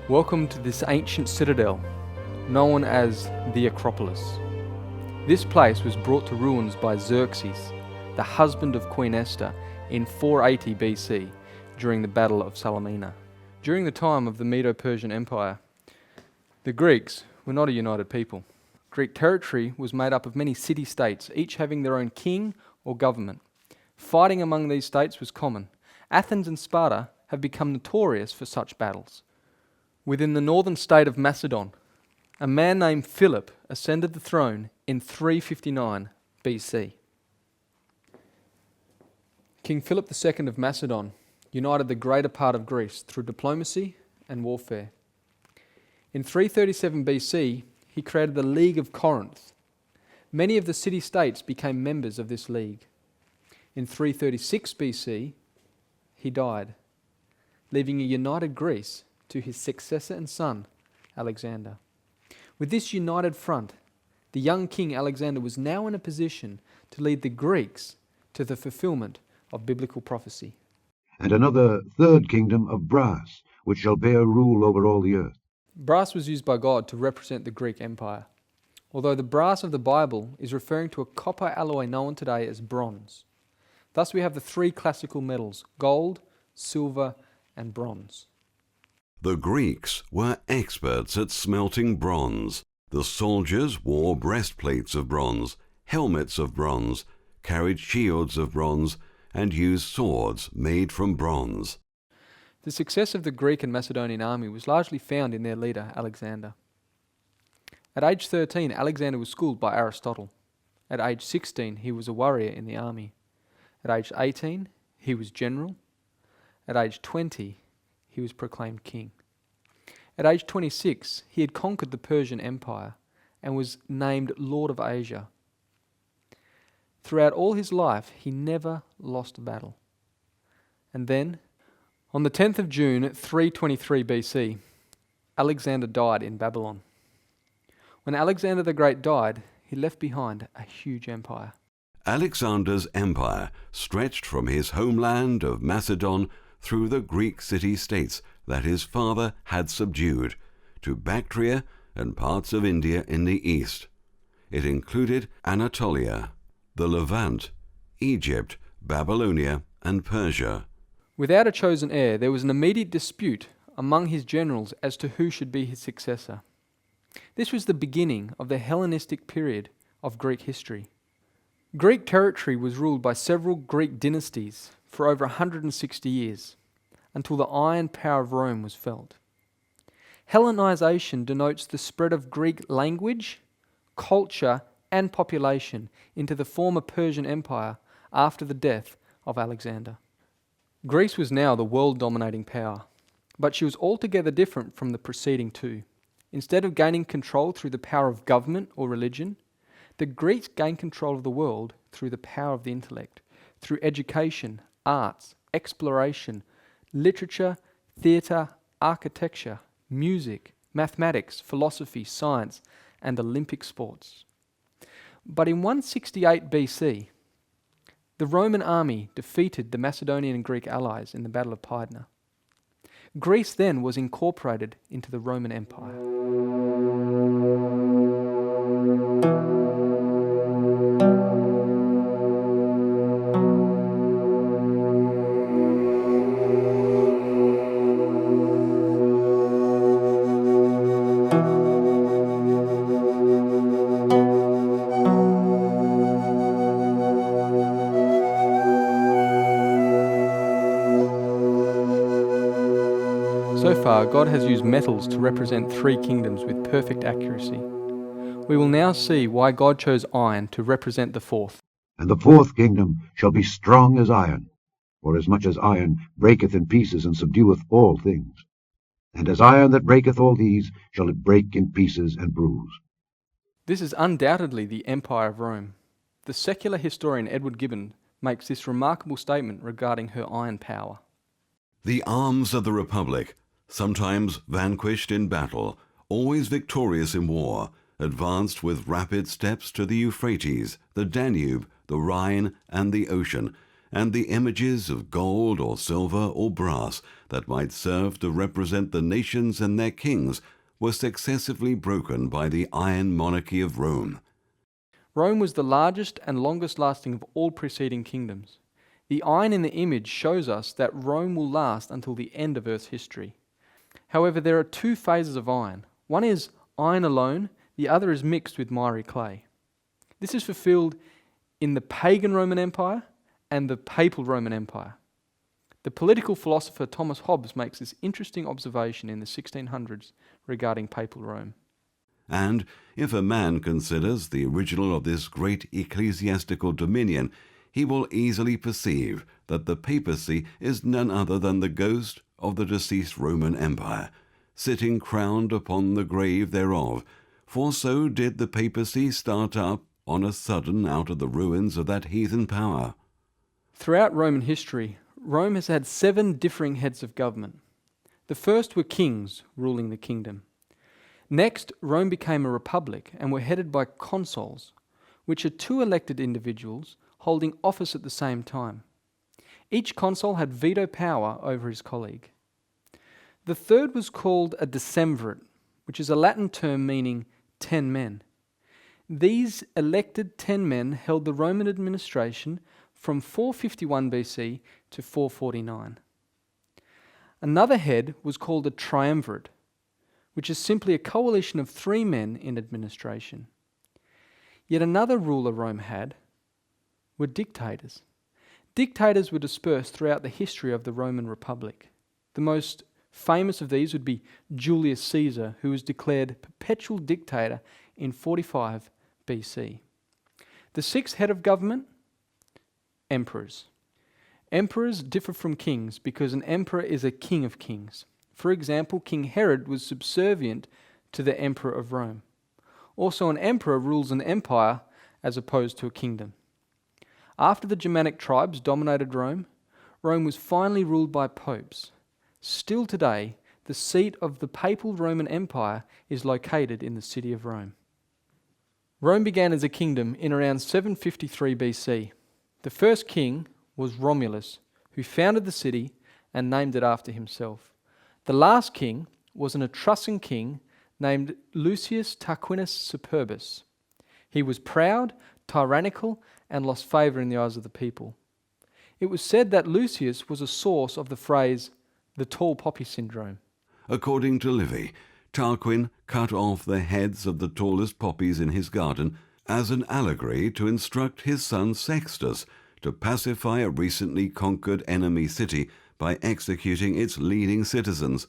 Welcome to this ancient citadel, known as the Acropolis. This place was brought to ruins by Xerxes, the husband of Queen Esther, in 480 BC during the Battle of Salamina. During the time of the Medo-Persian Empire, the Greeks were not a united people. Greek territory was made up of many city-states, each having their own king or government. Fighting among these states was common. Athens and Sparta have become notorious for such battles. Within the northern state of Macedon, a man named Philip ascended the throne in 359 BC. King Philip II of Macedon united the greater part of Greece through diplomacy and warfare. In 337 BC, he created the League of Corinth. Many of the city-states became members of this league. In 336 BC, he died, leaving a united Greece to his successor and son, Alexander. With this united front, the young king Alexander was now in a position to lead the Greeks to the fulfillment of biblical prophecy. And another third kingdom of brass, which shall bear rule over all the earth. Brass was used by God to represent the Greek Empire, although the brass of the Bible is referring to a copper alloy known today as bronze. Thus we have the three classical metals, gold, silver, and bronze. The Greeks were experts at smelting bronze. The soldiers wore breastplates of bronze, helmets of bronze, carried shields of bronze, and used swords made from bronze. The success of the Greek and Macedonian army was largely found in their leader, Alexander. At age 13, Alexander was schooled by Aristotle. At age 16, he was a warrior in the army. At age 18, he was general. At age 20, he was proclaimed king. At age 26, he had conquered the Persian Empire and was named Lord of Asia. Throughout all his life, he never lost a battle. And then, on the 10th of June, 323 BC, Alexander died in Babylon. When Alexander the Great died, he left behind a huge empire. Alexander's empire stretched from his homeland of Macedon through the Greek city-states that his father had subdued, to Bactria and parts of India in the east. It included Anatolia, the Levant, Egypt, Babylonia, and Persia. Without a chosen heir, there was an immediate dispute among his generals as to who should be his successor. This was the beginning of the Hellenistic period of Greek history. Greek territory was ruled by several Greek dynasties for over 160 years, until the iron power of Rome was felt. Hellenization denotes the spread of Greek language, culture, and population into the former Persian Empire after the death of Alexander. Greece was now the world-dominating power, but she was altogether different from the preceding two. Instead of gaining control through the power of government or religion, the Greeks gained control of the world through the power of the intellect, through education, arts, exploration, literature, theatre, architecture, music, mathematics, philosophy, science, and Olympic sports. But in 168 BC, the Roman army defeated the Macedonian and Greek allies in the Battle of Pydna. Greece then was incorporated into the Roman Empire. So far, God has used metals to represent three kingdoms with perfect accuracy. We will now see why God chose iron to represent the fourth. And the fourth kingdom shall be strong as iron, for as much as iron breaketh in pieces and subdueth all things. And as iron that breaketh all these shall it break in pieces and bruise. This is undoubtedly the Empire of Rome. The secular historian Edward Gibbon makes this remarkable statement regarding her iron power. The arms of the Republic, sometimes vanquished in battle, always victorious in war, advanced with rapid steps to the Euphrates, the Danube, the Rhine, and the ocean, and the images of gold or silver or brass that might serve to represent the nations and their kings were successively broken by the iron monarchy of Rome. Rome was the largest and longest lasting of all preceding kingdoms. The iron in the image shows us that Rome will last until the end of Earth's history. However, there are two phases of iron. One is iron alone, the other is mixed with miry clay. This is fulfilled in the pagan Roman Empire and the papal Roman Empire. The political philosopher Thomas Hobbes makes this interesting observation in the 1600s regarding papal Rome. And if a man considers the original of this great ecclesiastical dominion, he will easily perceive that the papacy is none other than the ghost of the deceased Roman Empire, sitting crowned upon the grave thereof, for so did the papacy start up on a sudden out of the ruins of that heathen power. Throughout Roman history, Rome has had 7 differing heads of government. The first were kings ruling the kingdom. Next, Rome became a republic and were headed by consuls, which are 2 elected individuals holding office at the same time. Each consul had veto power over his colleague. The third was called a decemvirate, which is a Latin term meaning 10 men. These elected 10 men held the Roman administration from 451 BC to 449. Another head was called a triumvirate, which is simply a coalition of 3 men in administration. Yet another ruler Rome had were dictators. Dictators were dispersed throughout the history of the Roman Republic. The most famous of these would be Julius Caesar, who was declared perpetual dictator in 45 BC. The 6th head of government, emperors. Emperors differ from kings because an emperor is a king of kings. For example, King Herod was subservient to the emperor of Rome. Also, an emperor rules an empire as opposed to a kingdom. After the Germanic tribes dominated Rome, Rome was finally ruled by popes. Still today, the seat of the papal Roman Empire is located in the city of Rome. Rome began as a kingdom in around 753 BC. The first king was Romulus, who founded the city and named it after himself. The last king was an Etruscan king named Lucius Tarquinius Superbus. He was proud, tyrannical, and lost favour in the eyes of the people. It was said that Lucius was a source of the phrase, the tall poppy syndrome. According to Livy, Tarquin cut off the heads of the tallest poppies in his garden as an allegory to instruct his son Sextus to pacify a recently conquered enemy city by executing its leading citizens.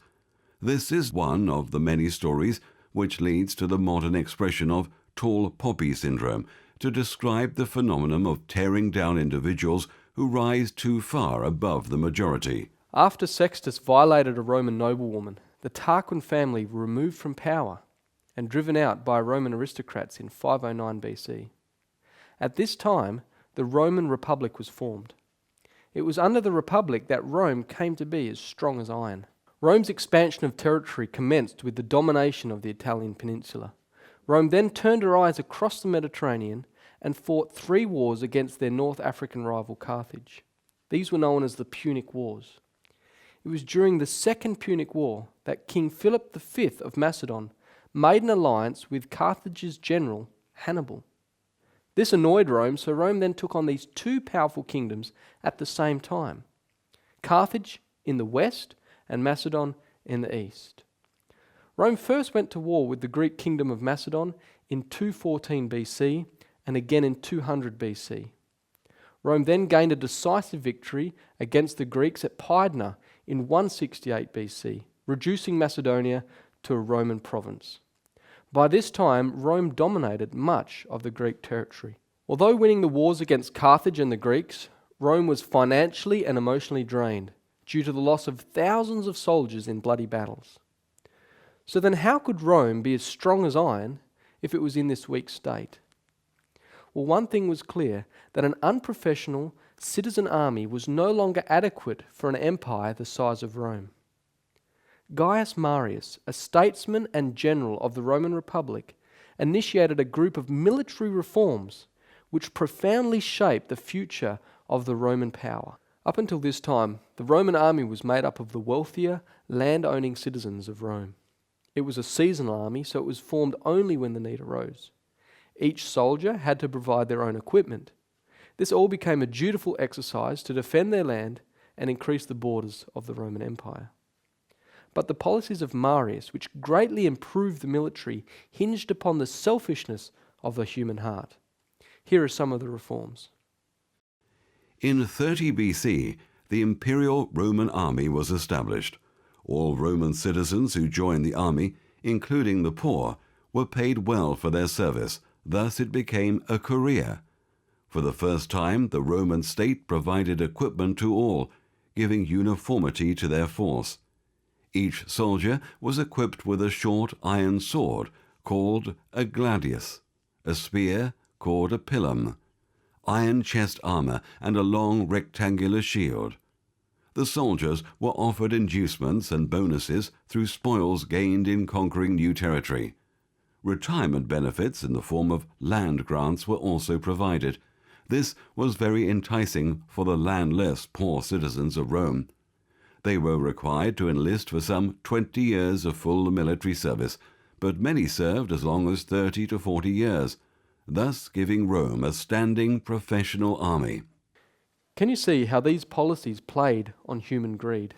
This is one of the many stories which leads to the modern expression of tall poppy syndrome to describe the phenomenon of tearing down individuals who rise too far above the majority. After Sextus violated a Roman noblewoman, the Tarquin family were removed from power and driven out by Roman aristocrats in 509 BC. At this time, the Roman Republic was formed. It was under the Republic that Rome came to be as strong as iron. Rome's expansion of territory commenced with the domination of the Italian peninsula. Rome then turned her eyes across the Mediterranean and fought 3 wars against their North African rival Carthage. These were known as the Punic Wars. It was during the Second Punic War that King Philip V of Macedon made an alliance with Carthage's general Hannibal. This annoyed Rome, so Rome then took on these 2 powerful kingdoms at the same time, Carthage in the west and Macedon in the east. Rome first went to war with the Greek kingdom of Macedon in 214 BC and again in 200 BC. Rome then gained a decisive victory against the Greeks at Pydna in 168 BC, reducing Macedonia to a Roman province. By this time, Rome dominated much of the Greek territory. Although winning the wars against Carthage and the Greeks, Rome was financially and emotionally drained due to the loss of thousands of soldiers in bloody battles. So then how could Rome be as strong as iron if it was in this weak state? Well, one thing was clear, that an unprofessional citizen army was no longer adequate for an empire the size of Rome. Gaius Marius, a statesman and general of the Roman Republic, initiated a group of military reforms which profoundly shaped the future of the Roman power. Up until this time, the Roman army was made up of the wealthier, land-owning citizens of Rome. It was a seasonal army, so it was formed only when the need arose. Each soldier had to provide their own equipment. This all became a dutiful exercise to defend their land and increase the borders of the Roman Empire. But the policies of Marius, which greatly improved the military, hinged upon the selfishness of the human heart. Here are some of the reforms. In 30 BC, the imperial Roman army was established. All Roman citizens who joined the army, including the poor, were paid well for their service. Thus it became a career. For the first time, the Roman state provided equipment to all, giving uniformity to their force. Each soldier was equipped with a short iron sword called a gladius, a spear called a pilum, iron chest armor, and a long rectangular shield. The soldiers were offered inducements and bonuses through spoils gained in conquering new territory. Retirement benefits in the form of land grants were also provided. This was very enticing for the landless poor citizens of Rome. They were required to enlist for some 20 years of full military service, but many served as long as 30 to 40 years, thus giving Rome a standing professional army. Can you see how these policies played on human greed?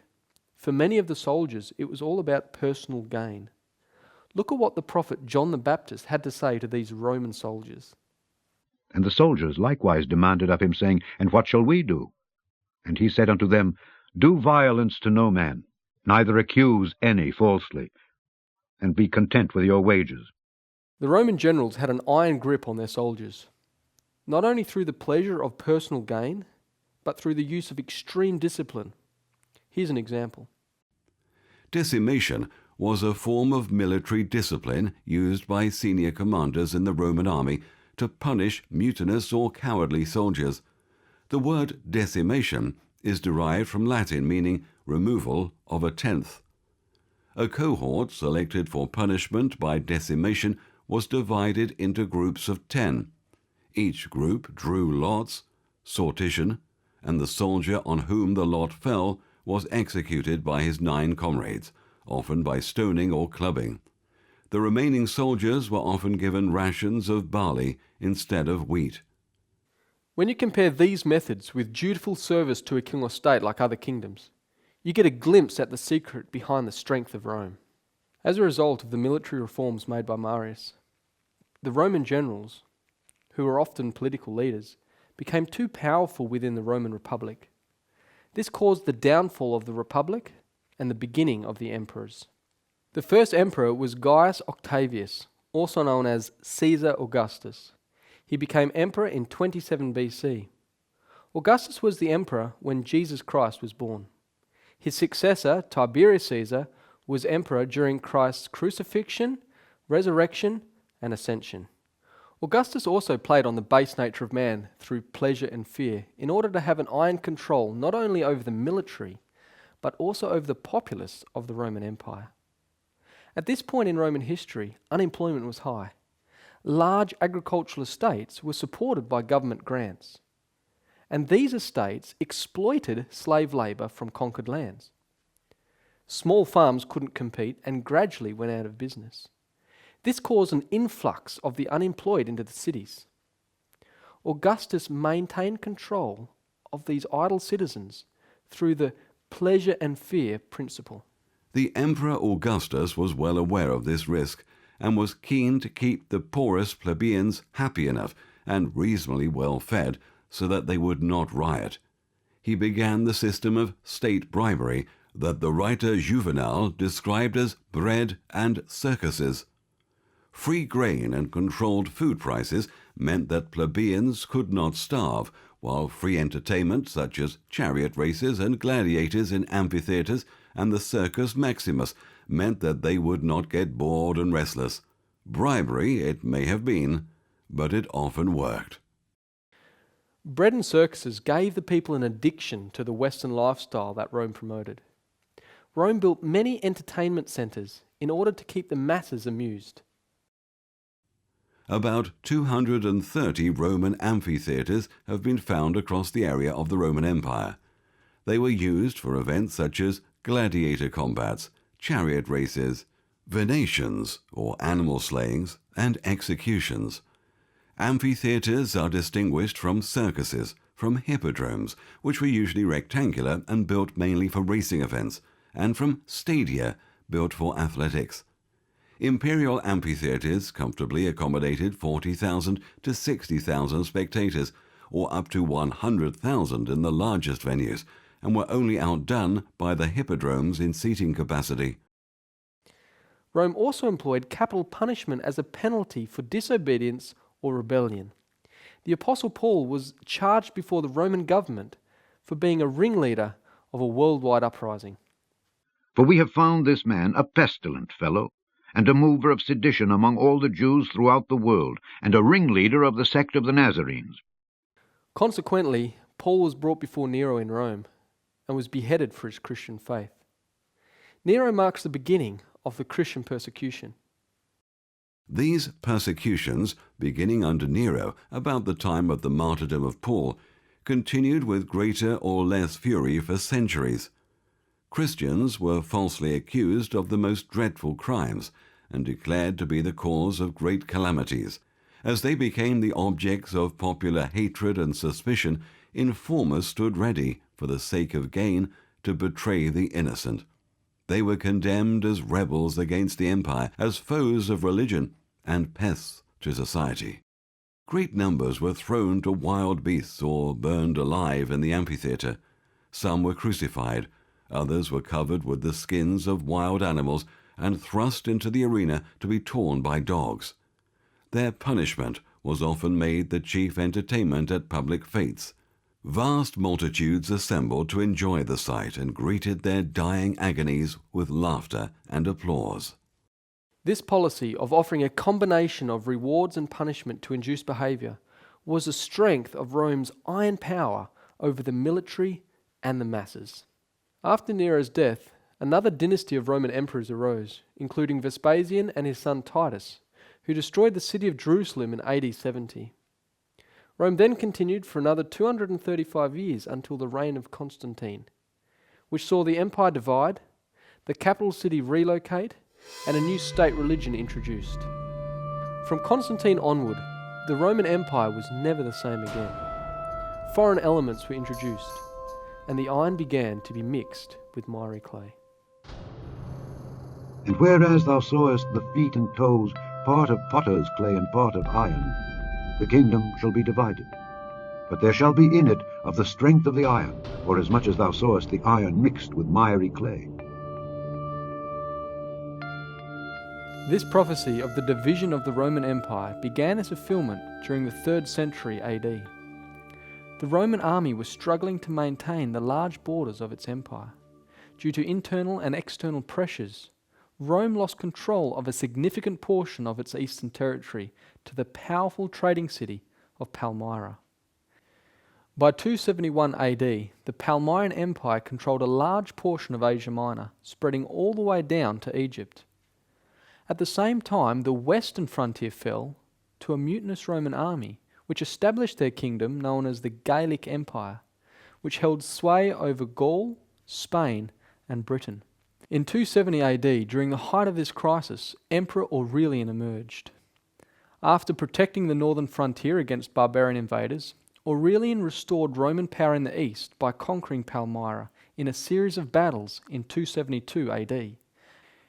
For many of the soldiers, it was all about personal gain. Look at what the prophet John the Baptist had to say to these Roman soldiers. And the soldiers likewise demanded of him, saying, And what shall we do? And he said unto them, Do violence to no man, neither accuse any falsely, and be content with your wages. The Roman generals had an iron grip on their soldiers, not only through the pleasure of personal gain, but through the use of extreme discipline. Here's an example. Decimation was a form of military discipline used by senior commanders in the Roman army to punish mutinous or cowardly soldiers. The word decimation is derived from Latin, meaning removal of a tenth. A cohort selected for punishment by decimation was divided into groups of 10. Each group drew lots, sortition, and the soldier on whom the lot fell was executed by his 9 comrades, often by stoning or clubbing. The remaining soldiers were often given rations of barley instead of wheat. When you compare these methods with dutiful service to a king or state like other kingdoms, you get a glimpse at the secret behind the strength of Rome. As a result of the military reforms made by Marius, the Roman generals, who were often political leaders, became too powerful within the Roman Republic. This caused the downfall of the Republic and the beginning of the emperors. The first emperor was Gaius Octavius, also known as Caesar Augustus. He became emperor in 27 BC. Augustus was the emperor when Jesus Christ was born. His successor, Tiberius Caesar, was emperor during Christ's crucifixion, resurrection, and ascension. Augustus also played on the base nature of man through pleasure and fear in order to have an iron control not only over the military, but also over the populace of the Roman Empire. At this point in Roman history, unemployment was high. Large agricultural estates were supported by government grants, and these estates exploited slave labour from conquered lands. Small farms couldn't compete and gradually went out of business. This caused an influx of the unemployed into the cities. Augustus maintained control of these idle citizens through the pleasure and fear principle. The Emperor Augustus was well aware of this risk and was keen to keep the poorest plebeians happy enough and reasonably well fed so that they would not riot. He began the system of state bribery that the writer Juvenal described as bread and circuses. Free grain and controlled food prices meant that plebeians could not starve, while free entertainment such as chariot races and gladiators in amphitheatres and the Circus Maximus meant that they would not get bored and restless. Bribery it may have been, but it often worked. Bread and circuses gave the people an addiction to the Western lifestyle that Rome promoted. Rome built many entertainment centres in order to keep the masses amused. About 230 Roman amphitheatres have been found across the area of the Roman Empire. They were used for events such as gladiator combats, chariot races, venations, or animal slayings, and executions. Amphitheatres are distinguished from circuses, from hippodromes, which were usually rectangular and built mainly for racing events, and from stadia, built for athletics. Imperial amphitheatres comfortably accommodated 40,000 to 60,000 spectators, or up to 100,000 in the largest venues, and were only outdone by the hippodromes in seating capacity. Rome also employed capital punishment as a penalty for disobedience or rebellion. The Apostle Paul was charged before the Roman government for being a ringleader of a worldwide uprising. For we have found this man a pestilent fellow, and a mover of sedition among all the Jews throughout the world, and a ringleader of the sect of the Nazarenes. Consequently, Paul was brought before Nero in Rome and was beheaded for his Christian faith. Nero marks the beginning of the Christian persecution. These persecutions, beginning under Nero about the time of the martyrdom of Paul, continued with greater or less fury for centuries. Christians were falsely accused of the most dreadful crimes and declared to be the cause of great calamities. As they became the objects of popular hatred and suspicion, informers stood ready, for the sake of gain, to betray the innocent. They were condemned as rebels against the empire, as foes of religion, and pests to society. Great numbers were thrown to wild beasts or burned alive in the amphitheatre. Some were crucified, others were covered with the skins of wild animals and thrust into the arena to be torn by dogs. Their punishment was often made the chief entertainment at public fetes. Vast multitudes assembled to enjoy the sight and greeted their dying agonies with laughter and applause. This policy of offering a combination of rewards and punishment to induce behaviour was a strength of Rome's iron power over the military and the masses. After Nero's death, another dynasty of Roman emperors arose, including Vespasian and his son Titus, who destroyed the city of Jerusalem in AD 70. Rome then continued for another 235 years until the reign of Constantine, which saw the empire divide, the capital city relocate, and a new state religion introduced. From Constantine onward, the Roman Empire was never the same again. Foreign elements were introduced, and the iron began to be mixed with miry clay. And whereas thou sawest the feet and toes, part of potter's clay and part of iron, the kingdom shall be divided. But there shall be in it of the strength of the iron, or as much as thou sawest the iron mixed with miry clay. This prophecy of the division of the Roman Empire began as fulfillment during the 3rd century AD. The Roman army was struggling to maintain the large borders of its empire. Due to internal and external pressures, Rome lost control of a significant portion of its eastern territory to the powerful trading city of Palmyra. By 271 AD, the Palmyran Empire controlled a large portion of Asia Minor, spreading all the way down to Egypt. At the same time, the western frontier fell to a mutinous Roman army, which established their kingdom known as the Gallic Empire, which held sway over Gaul, Spain, and Britain. In 270 AD, during the height of this crisis, Emperor Aurelian emerged. After protecting the northern frontier against barbarian invaders, Aurelian restored Roman power in the east by conquering Palmyra in a series of battles in 272 AD.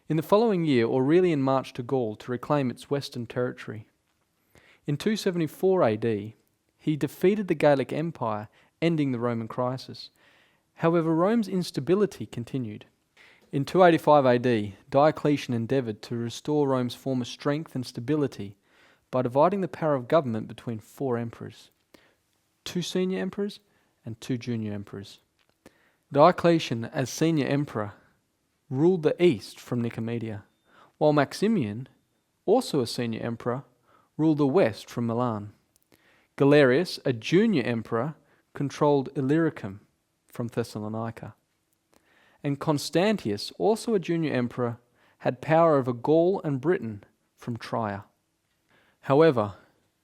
In the following year, Aurelian marched to Gaul to reclaim its western territory. In 274 AD, he defeated the Gallic Empire, ending the Roman crisis. However, Rome's instability continued. In 285 AD, Diocletian endeavoured to restore Rome's former strength and stability by dividing the power of government between 4 emperors, 2 senior emperors and 2 junior emperors. Diocletian, as senior emperor, ruled the east from Nicomedia, while Maximian, also a senior emperor, ruled the west from Milan. Galerius, a junior emperor, controlled Illyricum from Thessalonica. And Constantius, also a junior emperor, had power over Gaul and Britain from Trier. However,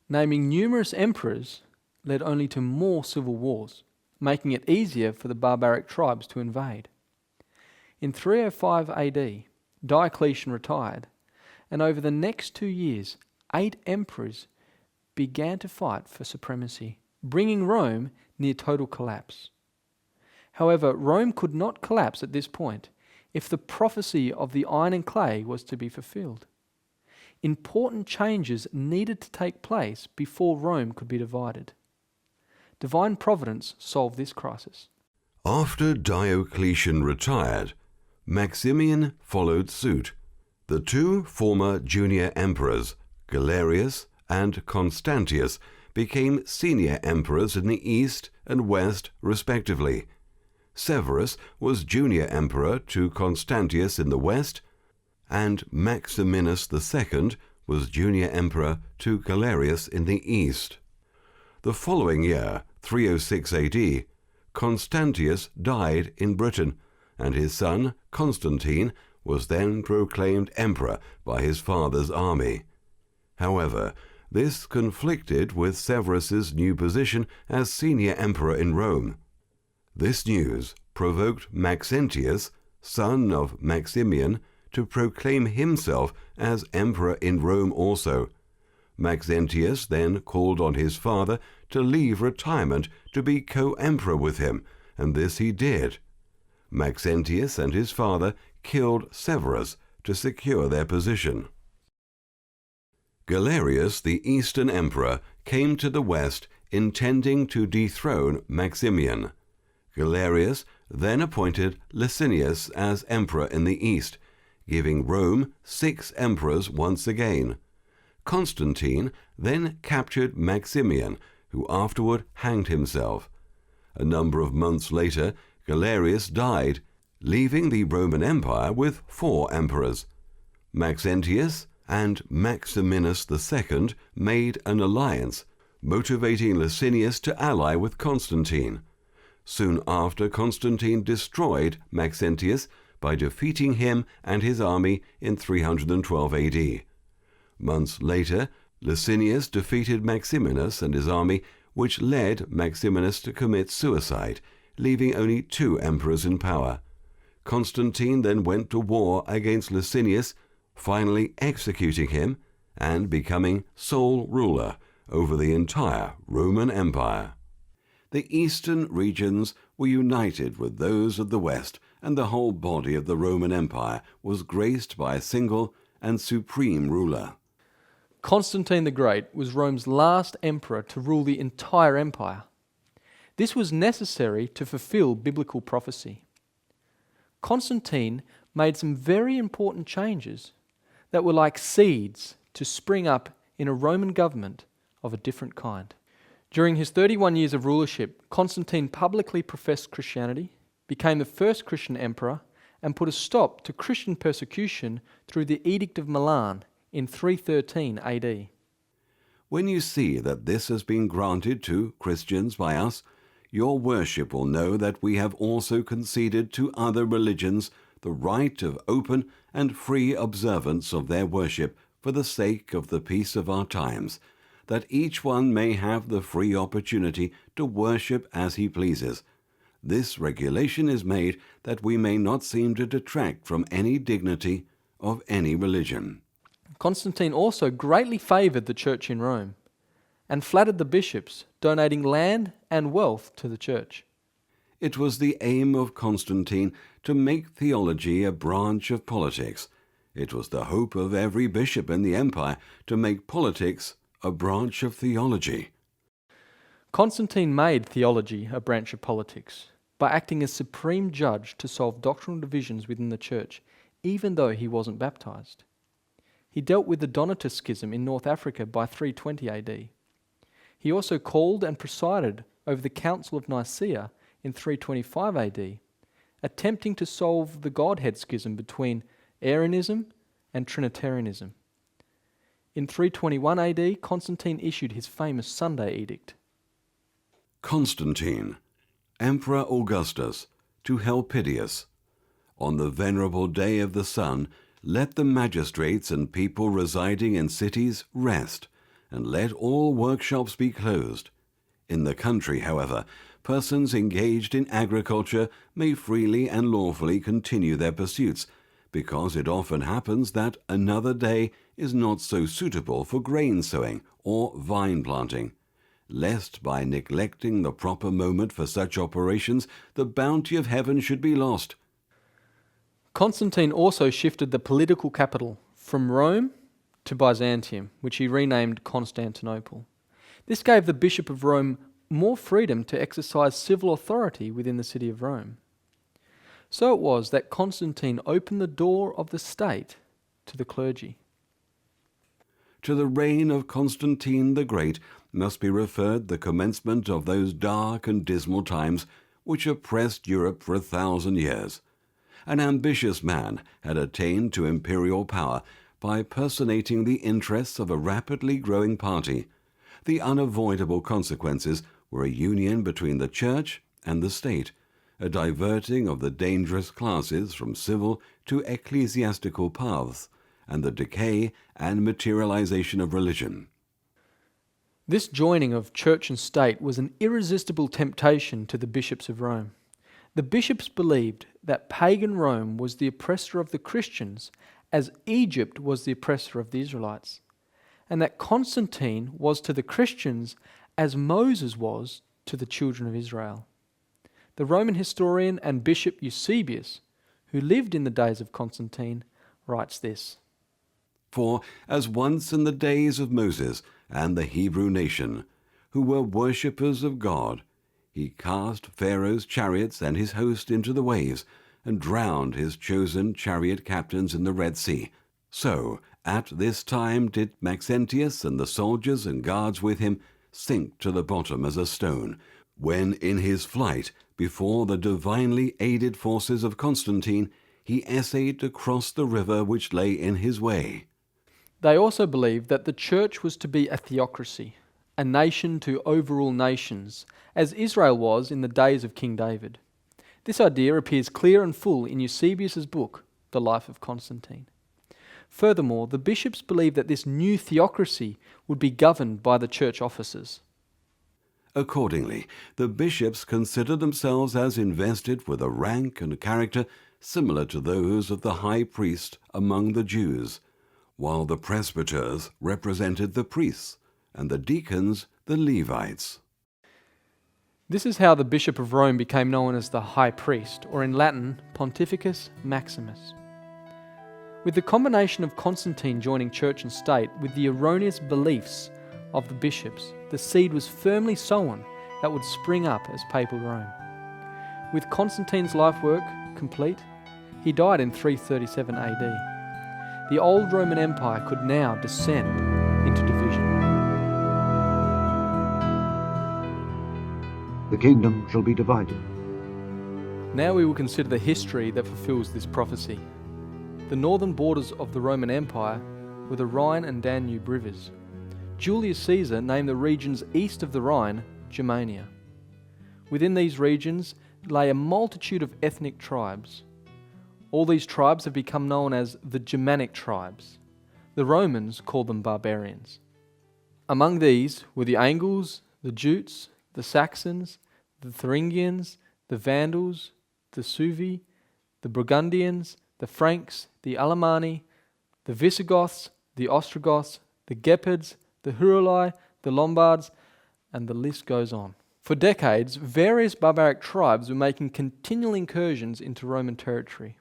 naming numerous emperors led only to more civil wars, making it easier for the barbaric tribes to invade. In 305 AD, Diocletian retired, and over the next 2 years, 8 emperors began to fight for supremacy, bringing Rome near total collapse. However, Rome could not collapse at this point. if the prophecy of the iron and clay was to be fulfilled. Important changes needed to take place before Rome could be divided. Divine providence solved this crisis. After Diocletian retired, Maximian followed suit. The two former junior emperors, Galerius and Constantius, became senior emperors in the east and west respectively. Severus was junior emperor to Constantius in the west, and Maximinus II was junior emperor to Galerius in the east. The following year, 306 AD, Constantius died in Britain, and his son Constantine was then proclaimed emperor by his father's army. However, this conflicted with Severus's new position as senior emperor in Rome. This news provoked Maxentius, son of Maximian, to proclaim himself as emperor in Rome also. Maxentius then called on his father to leave retirement to be co-emperor with him, and this he did. Maxentius and his father killed Severus to secure their position. Galerius, the eastern emperor, came to the west intending to dethrone Maximian. Galerius then appointed Licinius as emperor in the east, giving Rome 6 emperors once again. Constantine then captured Maximian, who afterward hanged himself. A number of months later, Galerius died, leaving the Roman Empire with 4 emperors. Maxentius and Maximinus II made an alliance, motivating Licinius to ally with Constantine. Soon after, Constantine destroyed Maxentius by defeating him and his army in 312 AD. Months later, Licinius defeated Maximinus and his army, which led Maximinus to commit suicide, leaving only 2 emperors in power. Constantine then went to war against Licinius, finally executing him and becoming sole ruler over the entire Roman Empire. The eastern regions were united with those of the west, and the whole body of the Roman Empire was graced by a single and supreme ruler. Constantine the Great was Rome's last emperor to rule the entire empire. This was necessary to fulfill biblical prophecy. Constantine made some very important changes that were like seeds to spring up in a Roman government of a different kind. During his 31 years of rulership, Constantine publicly professed Christianity, became the first Christian emperor, and put a stop to Christian persecution through the Edict of Milan in 313 AD. When you see that this has been granted to Christians by us, your worship will know that we have also conceded to other religions the right of open and free observance of their worship for the sake of the peace of our times, that each one may have the free opportunity to worship as he pleases. This regulation is made that we may not seem to detract from any dignity of any religion. Constantine also greatly favoured the church in Rome and flattered the bishops, donating land and wealth to the church. It was the aim of Constantine to make theology a branch of politics. It was the hope of every bishop in the empire to make politics a branch of theology. Constantine made theology a branch of politics by acting as supreme judge to solve doctrinal divisions within the church, even though he wasn't baptized. He dealt with the Donatist schism in North Africa by 320 AD. He also called and presided over the Council of Nicaea in 325 AD, attempting to solve the Godhead schism between Arianism and Trinitarianism. In 321 AD, Constantine issued his famous Sunday Edict. Constantine, Emperor Augustus, to Helpidius. On the venerable day of the sun, let the magistrates and people residing in cities rest, and let all workshops be closed. In the country, however, persons engaged in agriculture may freely and lawfully continue their pursuits, because it often happens that another day is not so suitable for grain sowing or vine planting, lest by neglecting the proper moment for such operations the bounty of heaven should be lost. Constantine also shifted the political capital from Rome to Byzantium, which he renamed Constantinople. This gave the Bishop of Rome more freedom to exercise civil authority within the city of Rome. So it was that Constantine opened the door of the state to the clergy. To the reign of Constantine the Great must be referred the commencement of those dark and dismal times which oppressed Europe for 1,000 years. An ambitious man had attained to imperial power by personating the interests of a rapidly growing party. The unavoidable consequences were a union between the church and the state, a diverting of the dangerous classes from civil to ecclesiastical paths, and the decay and materialization of religion. This joining of church and state was an irresistible temptation to the bishops of Rome. The bishops believed that pagan Rome was the oppressor of the Christians as Egypt was the oppressor of the Israelites, and that Constantine was to the Christians as Moses was to the children of Israel. The Roman historian and bishop Eusebius, who lived in the days of Constantine, writes this: For as once in the days of Moses and the Hebrew nation, who were worshippers of God, he cast Pharaoh's chariots and his host into the waves, and drowned his chosen chariot captains in the Red Sea, so at this time did Maxentius and the soldiers and guards with him sink to the bottom as a stone, when in his flight before the divinely aided forces of Constantine he essayed to cross the river which lay in his way. They also believed that the church was to be a theocracy, a nation to overrule nations, as Israel was in the days of King David. This idea appears clear and full in Eusebius's book, The Life of Constantine. Furthermore, the bishops believed that this new theocracy would be governed by the church officers. Accordingly, the bishops considered themselves as invested with a rank and a character similar to those of the high priest among the Jews, while the presbyters represented the priests and the deacons the Levites. This is how the Bishop of Rome became known as the High Priest, or in Latin, Pontificus Maximus. With the combination of Constantine joining church and state with the erroneous beliefs of the bishops, the seed was firmly sown that would spring up as Papal Rome. With Constantine's life work complete, he died in 337 AD. The old Roman Empire could now descend into division. The kingdom shall be divided. Now we will consider the history that fulfills this prophecy. The northern borders of the Roman Empire were the Rhine and Danube rivers. Julius Caesar named the regions east of the Rhine Germania. Within these regions lay a multitude of ethnic tribes. All these tribes have become known as the Germanic tribes. The Romans called them barbarians. Among these were the Angles, the Jutes, the Saxons, the Thuringians, the Vandals, the Suevi, the Burgundians, the Franks, the Alemanni, the Visigoths, the Ostrogoths, the Gepids, the Heruli, the Lombards, and the list goes on. For decades, various barbaric tribes were making continual incursions into Roman territory.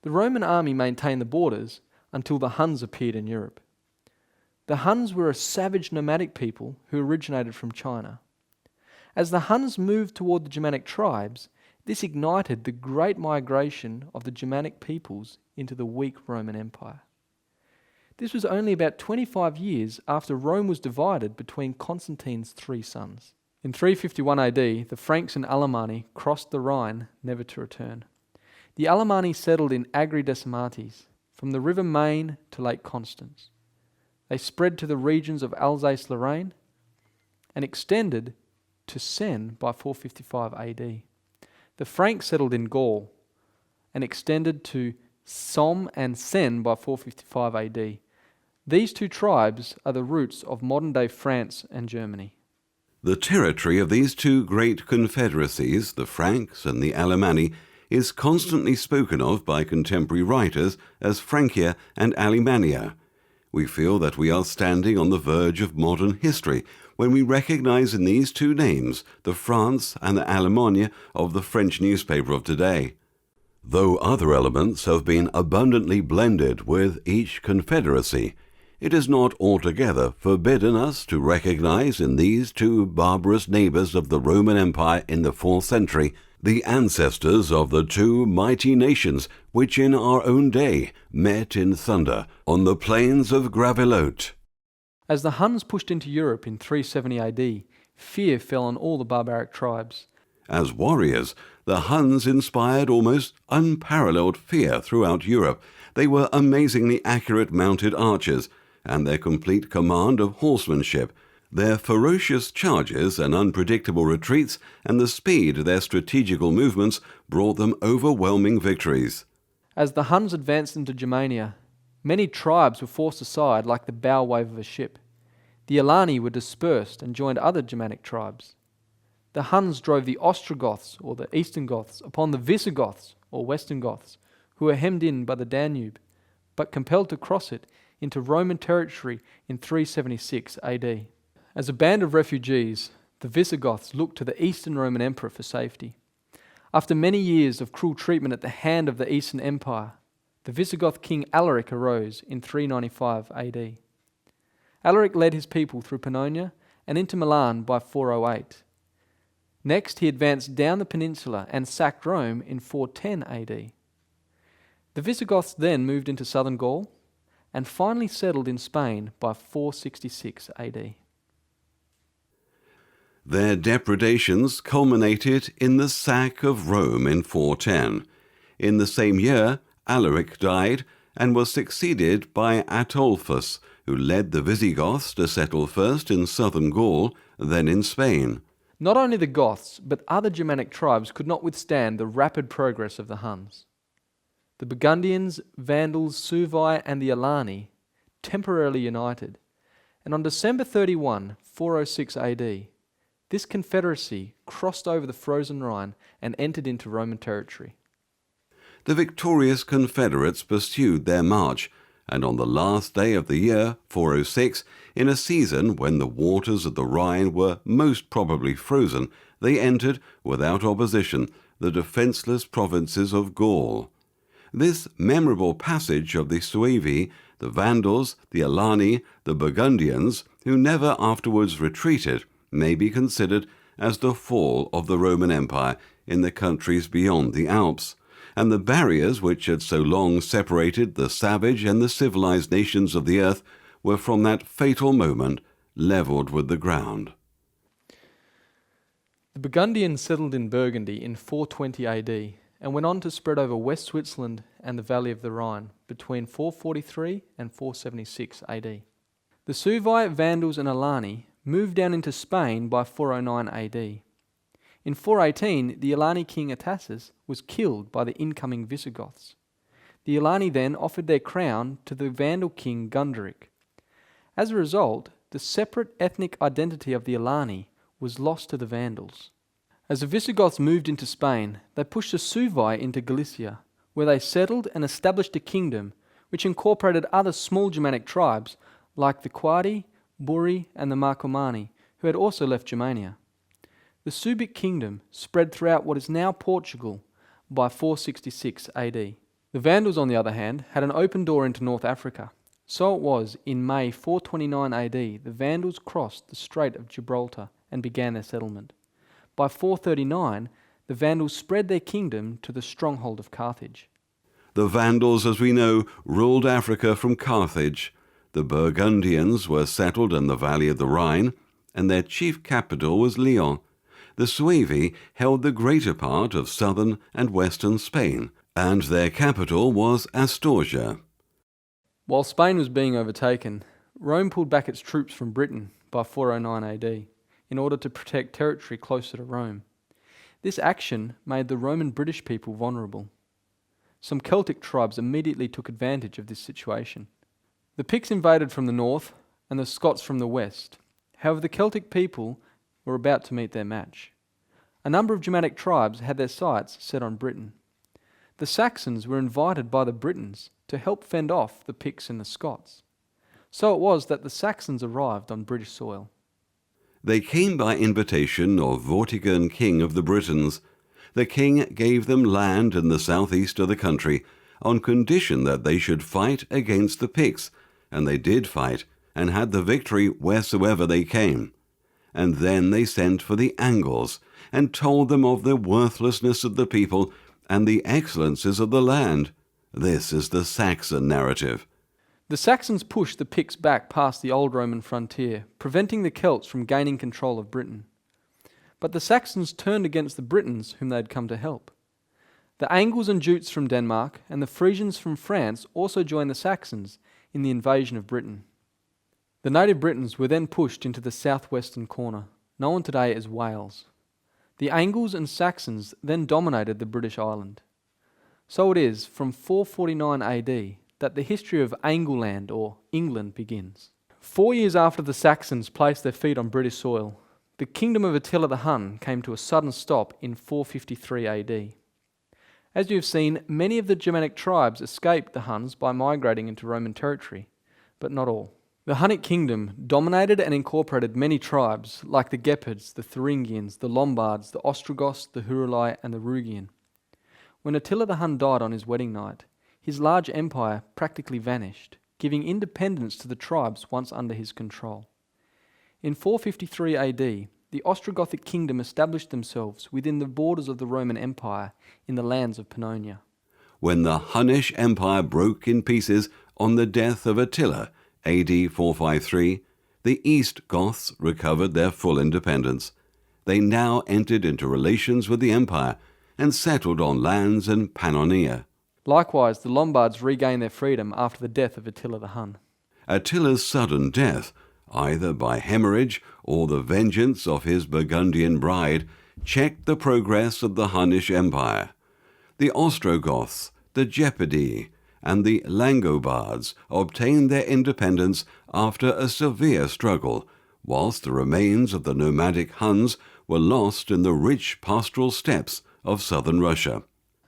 The Roman army maintained the borders until the Huns appeared in Europe. The Huns were a savage nomadic people who originated from China. As the Huns moved toward the Germanic tribes, this ignited the great migration of the Germanic peoples into the weak Roman Empire. This was only about 25 years after Rome was divided between Constantine's three sons. In 351 AD, the Franks and Alemanni crossed the Rhine, never to return. The Alemanni settled in Agri Decimates, from the River Main to Lake Constance. They spread to the regions of Alsace-Lorraine and extended to Seine by 455 AD. The Franks settled in Gaul and extended to Somme and Seine by 455 AD. These two tribes are the roots of modern-day France and Germany. The territory of these two great confederacies, the Franks and the Alemanni, is constantly spoken of by contemporary writers as Francia and Alemannia. We feel that we are standing on the verge of modern history when we recognize in these two names the France and the Alemannia of the French newspaper of today. Though other elements have been abundantly blended with each confederacy, it is not altogether forbidden us to recognize in these two barbarous neighbors of the Roman Empire in the 4th century the ancestors of the two mighty nations which in our own day met in thunder on the plains of Gravelotte. As the Huns pushed into Europe in 370 AD, fear fell on all the barbaric tribes. As warriors, the Huns inspired almost unparalleled fear throughout Europe. They were amazingly accurate mounted archers, and their complete command of horsemanship, their ferocious charges and unpredictable retreats, and the speed of their strategical movements brought them overwhelming victories. As the Huns advanced into Germania, many tribes were forced aside like the bow wave of a ship. The Alani were dispersed and joined other Germanic tribes. The Huns drove the Ostrogoths, or the Eastern Goths, upon the Visigoths, or Western Goths, who were hemmed in by the Danube, but compelled to cross it into Roman territory in 376 AD. As a band of refugees, the Visigoths looked to the Eastern Roman Emperor for safety. After many years of cruel treatment at the hand of the Eastern Empire, the Visigoth king Alaric arose in 395 AD. Alaric led his people through Pannonia and into Milan by 408. Next, he advanced down the peninsula and sacked Rome in 410 AD. The Visigoths then moved into southern Gaul and finally settled in Spain by 466 AD. Their depredations culminated in the sack of Rome in 410. In the same year, Alaric died and was succeeded by Ataulfus, who led the Visigoths to settle first in southern Gaul, then in Spain. Not only the Goths, but other Germanic tribes could not withstand the rapid progress of the Huns. The Burgundians, Vandals, Suevi, and the Alani temporarily united, and on December 31, 406 AD, this confederacy crossed over the frozen Rhine and entered into Roman territory. The victorious Confederates pursued their march, and on the last day of the year, 406, in a season when the waters of the Rhine were most probably frozen, they entered, without opposition, the defenceless provinces of Gaul. This memorable passage of the Suevi, the Vandals, the Alani, the Burgundians, who never afterwards retreated, may be considered as the fall of the Roman Empire in the countries beyond the Alps, and the barriers which had so long separated the savage and the civilized nations of the earth were from that fatal moment levelled with the ground. The Burgundians settled in Burgundy in 420 AD and went on to spread over West Switzerland and the valley of the Rhine between 443 and 476 AD. The Suevi, Vandals and Alani moved down into Spain by 409 AD. In 418, the Alani king Atassus was killed by the incoming Visigoths. The Alani then offered their crown to the Vandal king Gunderic. As a result, the separate ethnic identity of the Alani was lost to the Vandals. As the Visigoths moved into Spain, they pushed the Suevi into Galicia, where they settled and established a kingdom which incorporated other small Germanic tribes like the Quadi, Buri, and the Marcomanni, who had also left Germania. The Suebic kingdom spread throughout what is now Portugal by 466 AD. The Vandals, on the other hand, had an open door into North Africa. So it was in May 429 AD the Vandals crossed the Strait of Gibraltar and began their settlement. By 439, the Vandals spread their kingdom to the stronghold of Carthage. The Vandals, as we know, ruled Africa from Carthage. The Burgundians were settled in the valley of the Rhine, and their chief capital was Lyon. The Suevi held the greater part of southern and western Spain, and their capital was Astorga. While Spain was being overtaken, Rome pulled back its troops from Britain by 409 AD in order to protect territory closer to Rome. This action made the Roman British people vulnerable. Some Celtic tribes immediately took advantage of this situation. The Picts invaded from the north and the Scots from the west. However, the Celtic people were about to meet their match. A number of Germanic tribes had their sights set on Britain. The Saxons were invited by the Britons to help fend off the Picts and the Scots. So it was that the Saxons arrived on British soil. They came by invitation of Vortigern, king of the Britons. The king gave them land in the southeast of the country, on condition that they should fight against the Picts, and they did fight, and had the victory wheresoever they came. And then they sent for the Angles, and told them of the worthlessness of the people, and the excellencies of the land. This is the Saxon narrative. The Saxons pushed the Picts back past the old Roman frontier, preventing the Celts from gaining control of Britain. But the Saxons turned against the Britons whom they had come to help. The Angles and Jutes from Denmark and the Frisians from France also joined the Saxons in the invasion of Britain. The native Britons were then pushed into the southwestern corner, known today as Wales. The Angles and Saxons then dominated the British island. So it is from 449 AD that the history of Angleland, or England, begins. 4 years after the Saxons placed their feet on British soil, the kingdom of Attila the Hun came to a sudden stop in 453 AD. As you have seen, many of the Germanic tribes escaped the Huns by migrating into Roman territory, but not all. The Hunnic kingdom dominated and incorporated many tribes like the Gepids, the Thuringians, the Lombards, the Ostrogoths, the Huruli, and the Rugian. When Attila the Hun died on his wedding night, his large empire practically vanished, giving independence to the tribes once under his control. In 453 AD, the Ostrogothic kingdom established themselves within the borders of the Roman Empire in the lands of Pannonia. When the Hunnish Empire broke in pieces on the death of Attila, AD 453, the East Goths recovered their full independence. They now entered into relations with the empire and settled on lands in Pannonia. Likewise, the Lombards regained their freedom after the death of Attila the Hun. Attila's sudden death, either by hemorrhage or the vengeance of his Burgundian bride, checked the progress of the Hunnish Empire. The Ostrogoths, the Gepidi, and the Langobards obtained their independence after a severe struggle, whilst the remains of the nomadic Huns were lost in the rich pastoral steppes of southern Russia.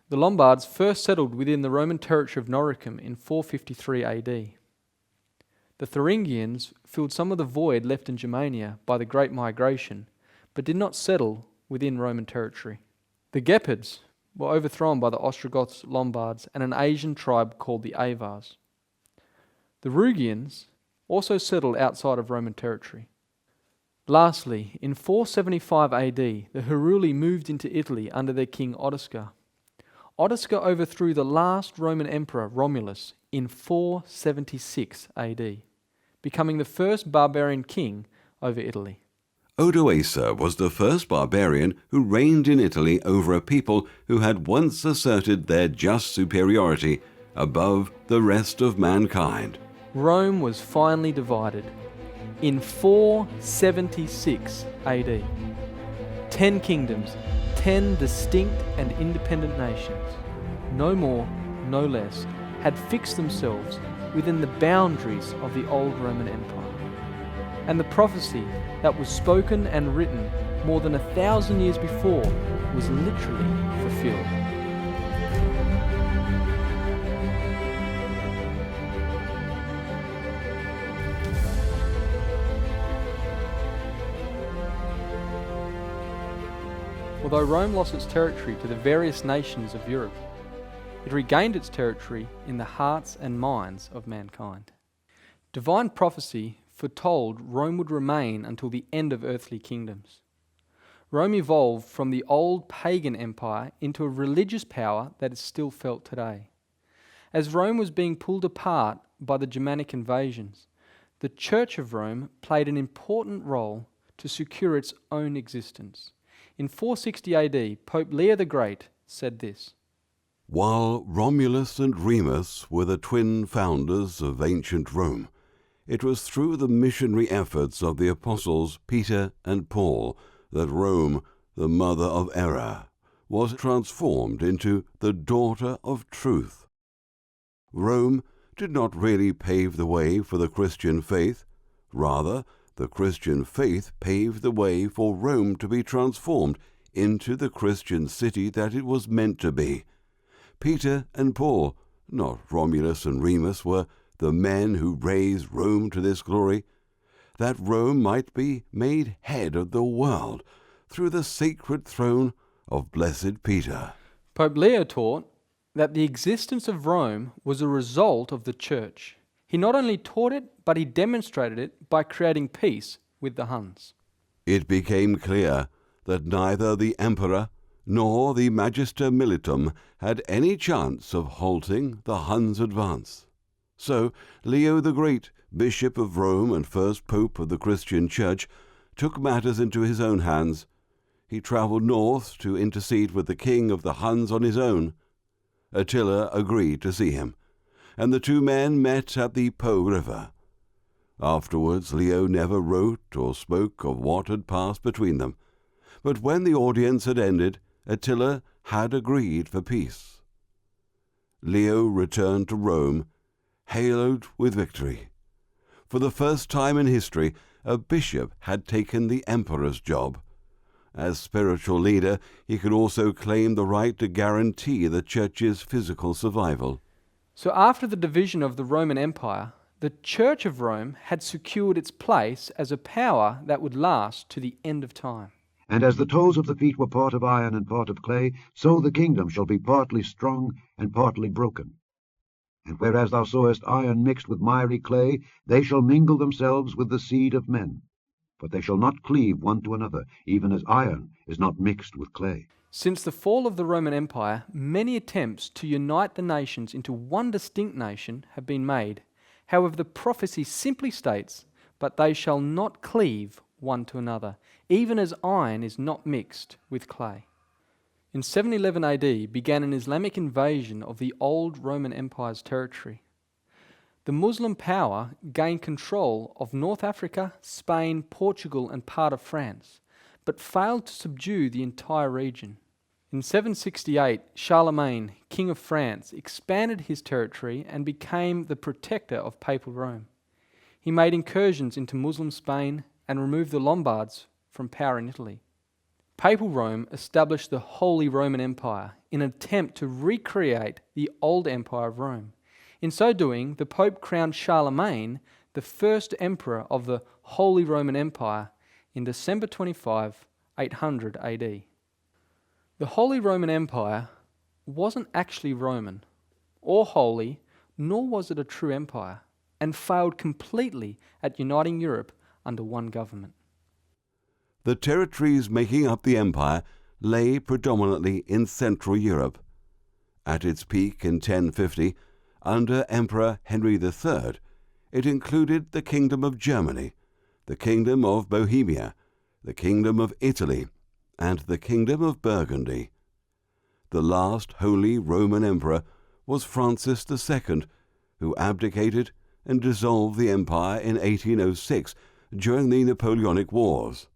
The Lombards first settled within the Roman territory of Noricum in 453 AD. The Thuringians filled some of the void left in Germania by the Great Migration, but did not settle within Roman territory. The Gepids were overthrown by the Ostrogoths, Lombards, and an Asian tribe called the Avars. The Rugians also settled outside of Roman territory. Lastly, in 475 AD, the Huruli moved into Italy under their king Ottoscar. Ottoscar overthrew the last Roman emperor, Romulus, in 476 AD, becoming the first barbarian king over Italy. Odoacer was the first barbarian who reigned in Italy over a people who had once asserted their just superiority above the rest of mankind. Rome was finally divided in 476 AD. 10 kingdoms, 10 distinct and independent nations, no more, no less, had fixed themselves within the boundaries of the old Roman Empire. And the prophecy that was spoken and written more than 1,000 years before was literally fulfilled. Although Rome lost its territory to the various nations of Europe, it regained its territory in the hearts and minds of mankind. Divine prophecy foretold Rome would remain until the end of earthly kingdoms. Rome evolved from the old pagan empire into a religious power that is still felt today. As Rome was being pulled apart by the Germanic invasions, the Church of Rome played an important role to secure its own existence. In 460 AD, Pope Leo the Great said this: While Romulus and Remus were the twin founders of ancient Rome, it was through the missionary efforts of the apostles Peter and Paul that Rome, the mother of error, was transformed into the daughter of truth. Rome did not really pave the way for the Christian faith. Rather, the Christian faith paved the way for Rome to be transformed into the Christian city that it was meant to be. Peter and Paul, not Romulus and Remus, were the men who raised Rome to this glory, that Rome might be made head of the world through the sacred throne of blessed Peter. Pope Leo taught that the existence of Rome was a result of the Church. He not only taught it, but he demonstrated it by creating peace with the Huns. It became clear that neither the emperor nor the Magister Militum had any chance of halting the Huns' advance. So Leo the Great, Bishop of Rome and first Pope of the Christian Church, took matters into his own hands. He travelled north to intercede with the king of the Huns on his own. Attila agreed to see him, and the two men met at the Po River. Afterwards Leo never wrote or spoke of what had passed between them, but when the audience had ended, Attila had agreed for peace. Leo returned to Rome, haloed with victory. For the first time in history, a bishop had taken the emperor's job. As spiritual leader, he could also claim the right to guarantee the Church's physical survival. So after the division of the Roman Empire, the Church of Rome had secured its place as a power that would last to the end of time. And as the toes of the feet were part of iron and part of clay, so the kingdom shall be partly strong and partly broken. And whereas thou sawest iron mixed with miry clay, they shall mingle themselves with the seed of men. But they shall not cleave one to another, even as iron is not mixed with clay. Since the fall of the Roman Empire, many attempts to unite the nations into one distinct nation have been made. However, the prophecy simply states, "But they shall not cleave one to another, even as iron is not mixed with clay." In 711 AD began an Islamic invasion of the old Roman Empire's territory. The Muslim power gained control of North Africa, Spain, Portugal, and part of France, but failed to subdue the entire region. In 768, Charlemagne, King of France, expanded his territory and became the protector of Papal Rome. He made incursions into Muslim Spain and removed the Lombards from power in Italy. Papal Rome established the Holy Roman Empire in an attempt to recreate the old Empire of Rome. In so doing, the Pope crowned Charlemagne the first emperor of the Holy Roman Empire in December 25, 800 AD. The Holy Roman Empire wasn't actually Roman or holy, nor was it a true empire, and failed completely at uniting Europe under one government. The territories making up the empire lay predominantly in Central Europe. At its peak in 1050, under Emperor Henry III, it included the Kingdom of Germany, the Kingdom of Bohemia, the Kingdom of Italy, and the Kingdom of Burgundy. The last Holy Roman Emperor was Francis II, who abdicated and dissolved the empire in 1806 during the Napoleonic Wars.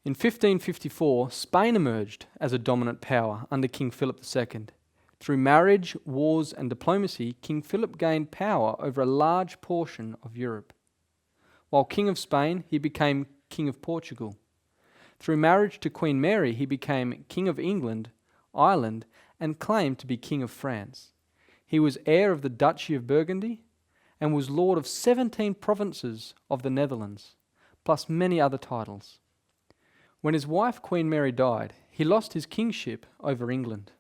In 1554, Spain emerged as a dominant power under King Philip II. Through marriage, wars, and diplomacy, King Philip gained power over a large portion of Europe. While King of Spain, he became King of Portugal. Through marriage to Queen Mary, he became King of England, Ireland, and claimed to be King of France. He was heir of the Duchy of Burgundy and was lord of 17 provinces of the Netherlands, plus many other titles. When his wife Queen Mary died, he lost his kingship over England.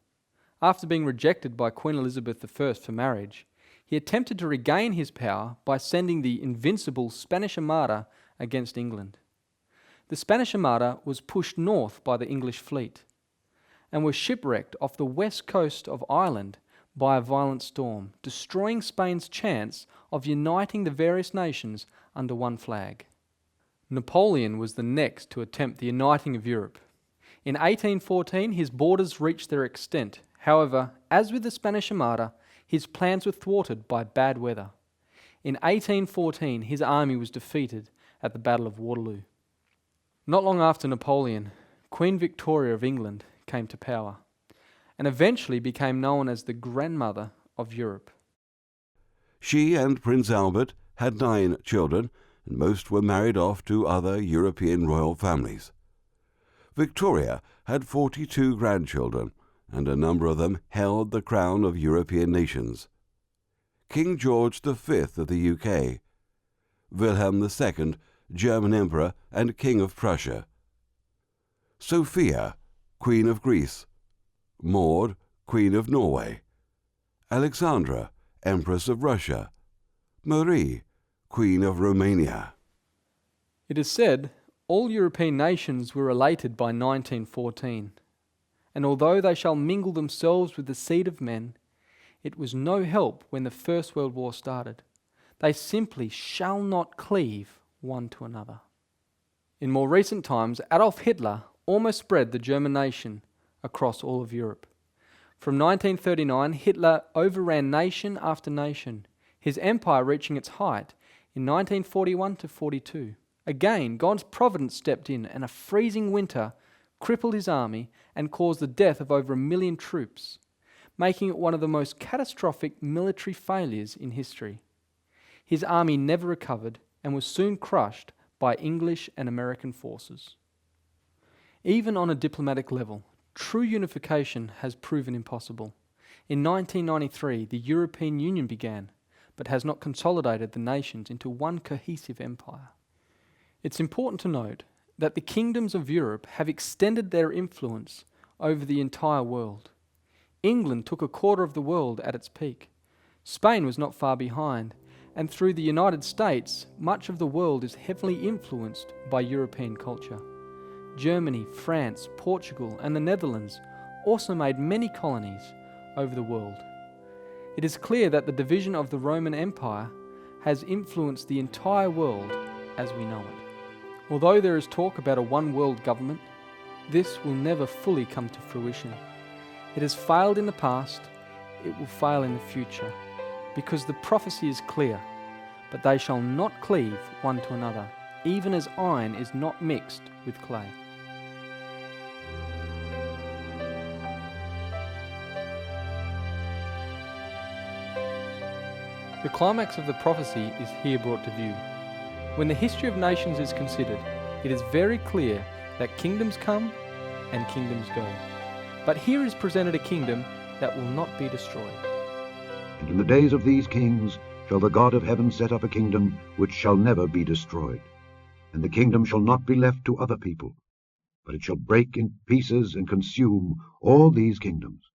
After being rejected by Queen Elizabeth I for marriage, he attempted to regain his power by sending the invincible Spanish Armada against England. The Spanish Armada was pushed north by the English fleet and was shipwrecked off the west coast of Ireland by a violent storm, destroying Spain's chance of uniting the various nations under one flag. Napoleon was the next to attempt the uniting of Europe. In 1814, his borders reached their extent. However, as with the Spanish Armada, his plans were thwarted by bad weather. In 1814, his army was defeated at the Battle of Waterloo. Not long after Napoleon, Queen Victoria of England came to power and eventually became known as the grandmother of Europe. She and Prince Albert had 9 children, and most were married off to other European royal families. Victoria had 42 grandchildren, and a number of them held the crown of European nations. King George V of the UK, Wilhelm II, German Emperor and King of Prussia, Sophia, Queen of Greece; Maud, Queen of Norway; Alexandra, Empress of Russia; Marie, Queen of Romania. It is said all European nations were elated by 1914, and although they shall mingle themselves with the seed of men, it was no help when the First World War started. They simply shall not cleave one to another. In more recent times, Adolf Hitler almost spread the German nation across all of Europe. From 1939, Hitler overran nation after nation, his empire reaching its height in 1941 to 42. Again, God's providence stepped in, and a freezing winter crippled his army and caused the death of over 1 million troops, making it one of the most catastrophic military failures in history. His army never recovered and was soon crushed by English and American forces. Even on a diplomatic level, true unification has proven impossible. In 1993, the European Union began, but has not consolidated the nations into one cohesive empire. It's important to note that the kingdoms of Europe have extended their influence over the entire world. England took 1/4 of the world at its peak. Spain was not far behind, and through the United States, much of the world is heavily influenced by European culture. Germany, France, Portugal, and the Netherlands also made many colonies over the world. It is clear that the division of the Roman Empire has influenced the entire world as we know it. Although there is talk about a one-world government, this will never fully come to fruition. It has failed in the past, it will fail in the future, because the prophecy is clear, but they shall not cleave one to another, even as iron is not mixed with clay. The climax of the prophecy is here brought to view. When the history of nations is considered, it is very clear that kingdoms come and kingdoms go. But here is presented a kingdom that will not be destroyed. And in the days of these kings shall the God of heaven set up a kingdom which shall never be destroyed. And the kingdom shall not be left to other people, but it shall break in pieces and consume all these kingdoms,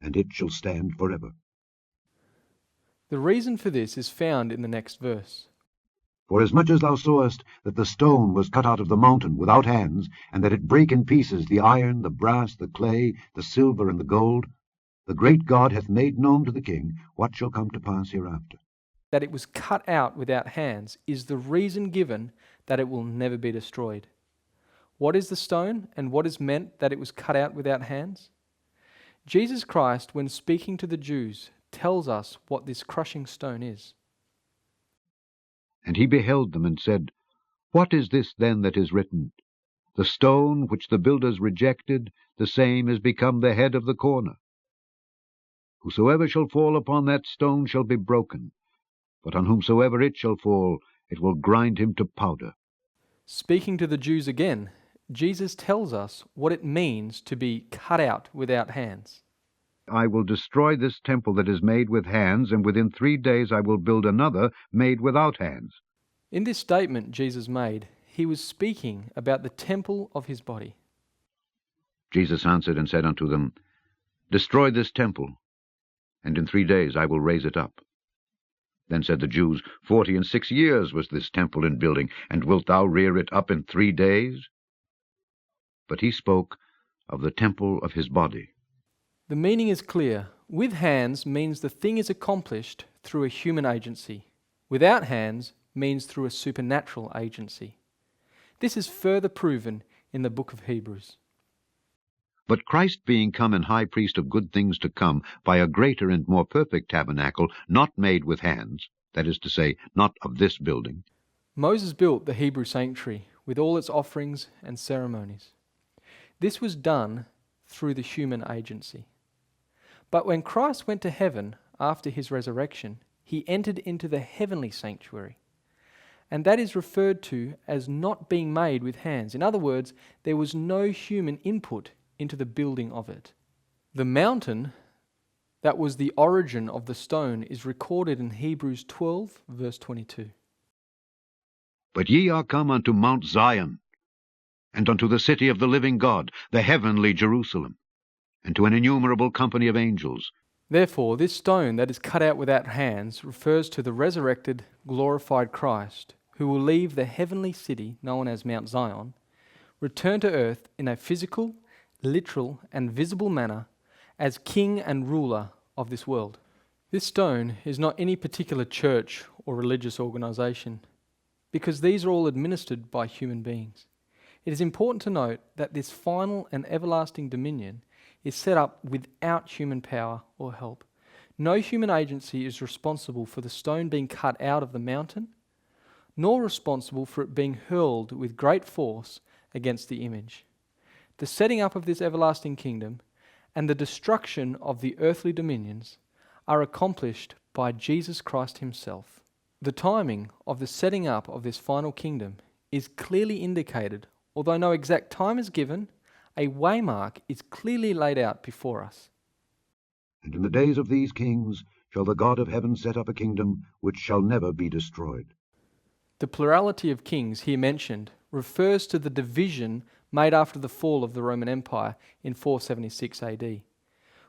and it shall stand forever. The reason for this is found in the next verse. Forasmuch as thou sawest that the stone was cut out of the mountain without hands, and that it brake in pieces the iron, the brass, the clay, the silver, and the gold, the great God hath made known to the king what shall come to pass hereafter. That it was cut out without hands is the reason given that it will never be destroyed. What is the stone, and what is meant that it was cut out without hands? Jesus Christ, when speaking to the Jews, tells us what this crushing stone is. And he beheld them, and said, What is this then that is written? The stone which the builders rejected, the same is become the head of the corner. Whosoever shall fall upon that stone shall be broken, but on whomsoever it shall fall, it will grind him to powder. Speaking to the Jews again, Jesus tells us what it means to be cut out without hands. I will destroy this temple that is made with hands, and within 3 days I will build another made without hands. In this statement Jesus made, he was speaking about the temple of his body. Jesus answered and said unto them, Destroy this temple, and in 3 days I will raise it up. Then said the Jews, 46 years was this temple in building, and wilt thou rear it up in 3 days? But he spoke of the temple of his body. The meaning is clear. With hands means the thing is accomplished through a human agency. Without hands means through a supernatural agency. This is further proven in the book of Hebrews. But Christ being come and high priest of good things to come, by a greater and more perfect tabernacle, not made with hands, that is to say, not of this building. Moses built the Hebrew sanctuary with all its offerings and ceremonies. This was done through the human agency. But when Christ went to heaven after his resurrection, he entered into the heavenly sanctuary. And that is referred to as not being made with hands. In other words, there was no human input into the building of it. The mountain that was the origin of the stone is recorded in Hebrews 12, verse 22. But ye are come unto Mount Zion, and unto the city of the living God, the heavenly Jerusalem, and to an innumerable company of angels. Therefore, this stone that is cut out without hands refers to the resurrected, glorified Christ, who will leave the heavenly city known as Mount Zion, return to earth in a physical, literal, and visible manner as king and ruler of this world. This stone is not any particular church or religious organization, because these are all administered by human beings. It is important to note that this final and everlasting dominion is set up without human power or help. No human agency is responsible for the stone being cut out of the mountain, nor responsible for it being hurled with great force against the image. The setting up of this everlasting kingdom and the destruction of the earthly dominions are accomplished by Jesus Christ himself. The timing of the setting up of this final kingdom is clearly indicated, although no exact time is given. A waymark is clearly laid out before us. And in the days of these kings shall the God of heaven set up a kingdom which shall never be destroyed. The plurality of kings here mentioned refers to the division made after the fall of the Roman Empire in 476 AD.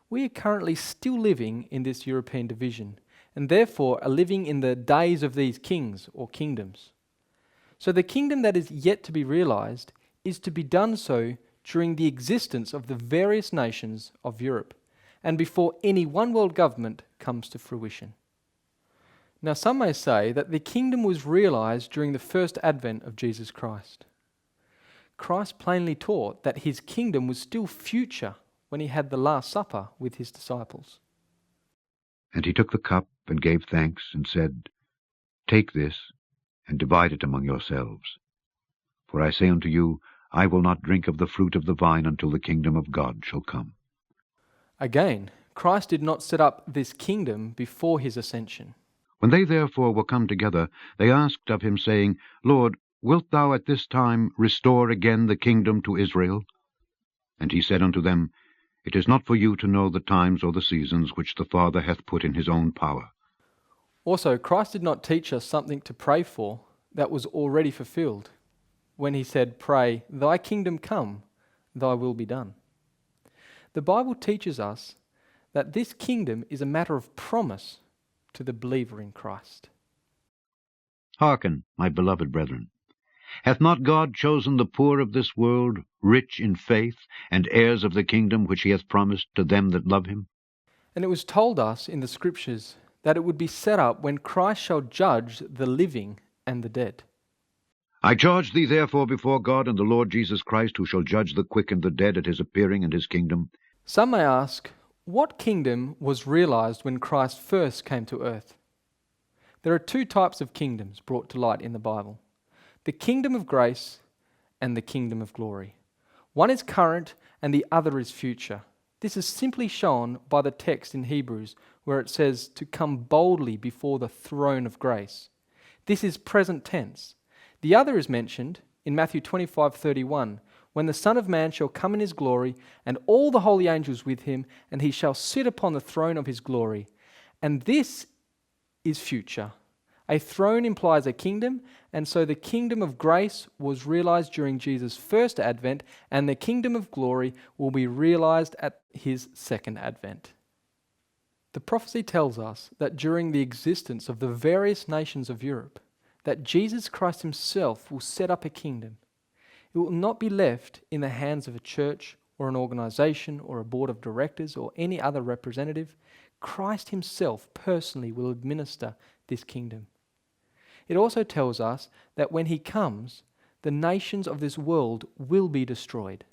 We are currently still living in this European division, and therefore are living in the days of these kings or kingdoms. So the kingdom that is yet to be realized is to be done so during the existence of the various nations of Europe, and before any one world government comes to fruition. Now, some may say that the kingdom was realized during the first advent of Jesus Christ. Christ plainly taught that his kingdom was still future when he had the Last Supper with his disciples. And he took the cup and gave thanks, and said, Take this, and divide it among yourselves. For I say unto you, I will not drink of the fruit of the vine until the kingdom of God shall come. Again, Christ did not set up this kingdom before his ascension. When they therefore were come together, they asked of him, saying, Lord, wilt thou at this time restore again the kingdom to Israel? And he said unto them, It is not for you to know the times or the seasons which the Father hath put in his own power. Also, Christ did not teach us something to pray for that was already fulfilled, when he said, Pray, thy kingdom come, thy will be done. The Bible teaches us that this kingdom is a matter of promise to the believer in Christ. Hearken, my beloved brethren. Hath not God chosen the poor of this world, rich in faith, and heirs of the kingdom which he hath promised to them that love him? And it was told us in the Scriptures that it would be set up when Christ shall judge the living and the dead. I charge thee therefore before God and the Lord Jesus Christ, who shall judge the quick and the dead at his appearing in his kingdom. Some may ask, what kingdom was realized when Christ first came to earth? There are two types of kingdoms brought to light in the Bible: the kingdom of grace and the kingdom of glory. One is current and the other is future. This is simply shown by the text in Hebrews, where it says to come boldly before the throne of grace. This is present tense. The other is mentioned in Matthew 25:31, when the Son of Man shall come in his glory, and all the holy angels with him, and he shall sit upon the throne of his glory. And this is future. A throne implies a kingdom, and so the kingdom of grace was realized during Jesus' first advent, and the kingdom of glory will be realized at his second advent. The prophecy tells us that during the existence of the various nations of Europe, that Jesus Christ himself will set up a kingdom. It will not be left in the hands of a church or an organization or a board of directors or any other representative. Christ himself personally will administer this kingdom. It also tells us that when he comes, the nations of this world will be destroyed.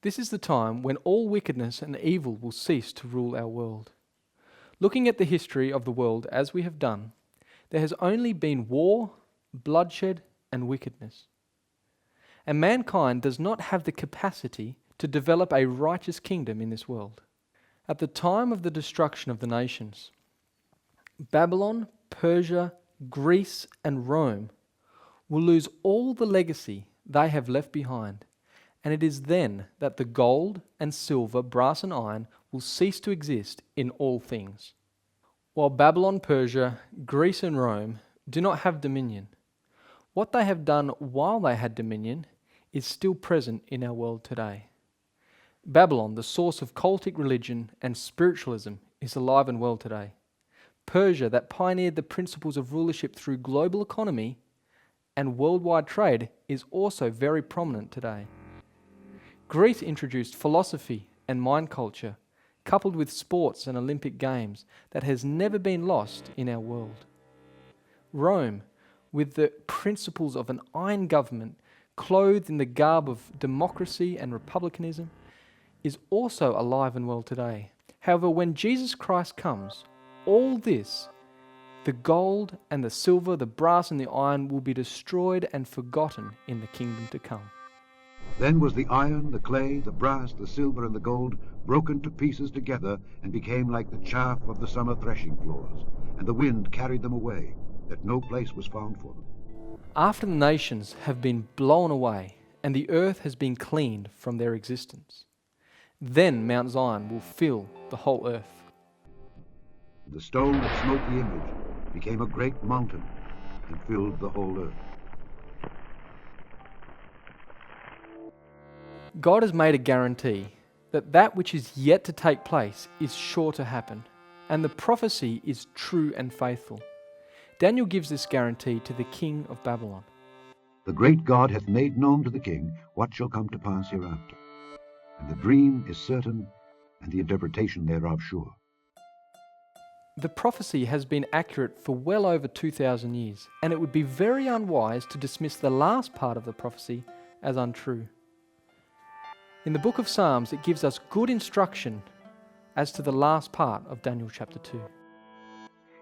This is the time when all wickedness and evil will cease to rule our world. Looking at the history of the world as we have done, there has only been war, bloodshed, and wickedness. And mankind does not have the capacity to develop a righteous kingdom in this world. At the time of the destruction of the nations, Babylon, Persia, Greece, and Rome will lose all the legacy they have left behind, and it is then that the gold and silver, brass and iron will cease to exist in all things. While Babylon, Persia, Greece, and Rome do not have dominion, what they have done while they had dominion is still present in our world today. Babylon, the source of cultic religion and spiritualism, is alive and well today. Persia, that pioneered the principles of rulership through global economy and worldwide trade, is also very prominent today. Greece introduced philosophy and mind culture, coupled with sports and Olympic Games, that has never been lost in our world. Rome, with the principles of an iron government, clothed in the garb of democracy and republicanism, is also alive and well today. However, when Jesus Christ comes, all this, the gold and the silver, the brass and the iron, will be destroyed and forgotten in the kingdom to come. Then was the iron, the clay, the brass, the silver, and the gold broken to pieces together, and became like the chaff of the summer threshing floors, and the wind carried them away, that no place was found for them. After the nations have been blown away, and the earth has been cleaned from their existence, then Mount Zion will fill the whole earth. The stone that smote the image became a great mountain and filled the whole earth. God has made a guarantee that that which is yet to take place is sure to happen, and the prophecy is true and faithful. Daniel gives this guarantee to the king of Babylon. The great God hath made known to the king what shall come to pass hereafter. And the dream is certain, and the interpretation thereof sure. The prophecy has been accurate for well over 2,000 years, and it would be very unwise to dismiss the last part of the prophecy as untrue. In the book of Psalms, it gives us good instruction as to the last part of Daniel chapter 2.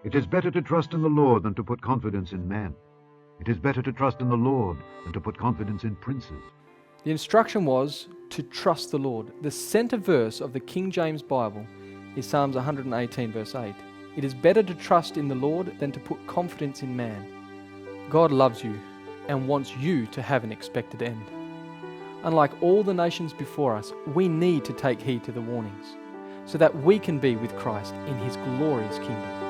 It is better to trust in the Lord than to put confidence in man. It is better to trust in the Lord than to put confidence in princes. The instruction was to trust the Lord. The center verse of the King James Bible is Psalms 118 verse 8. It is better to trust in the Lord than to put confidence in man. God loves you and wants you to have an expected end. Unlike all the nations before us, we need to take heed to the warnings so that we can be with Christ in his glorious kingdom.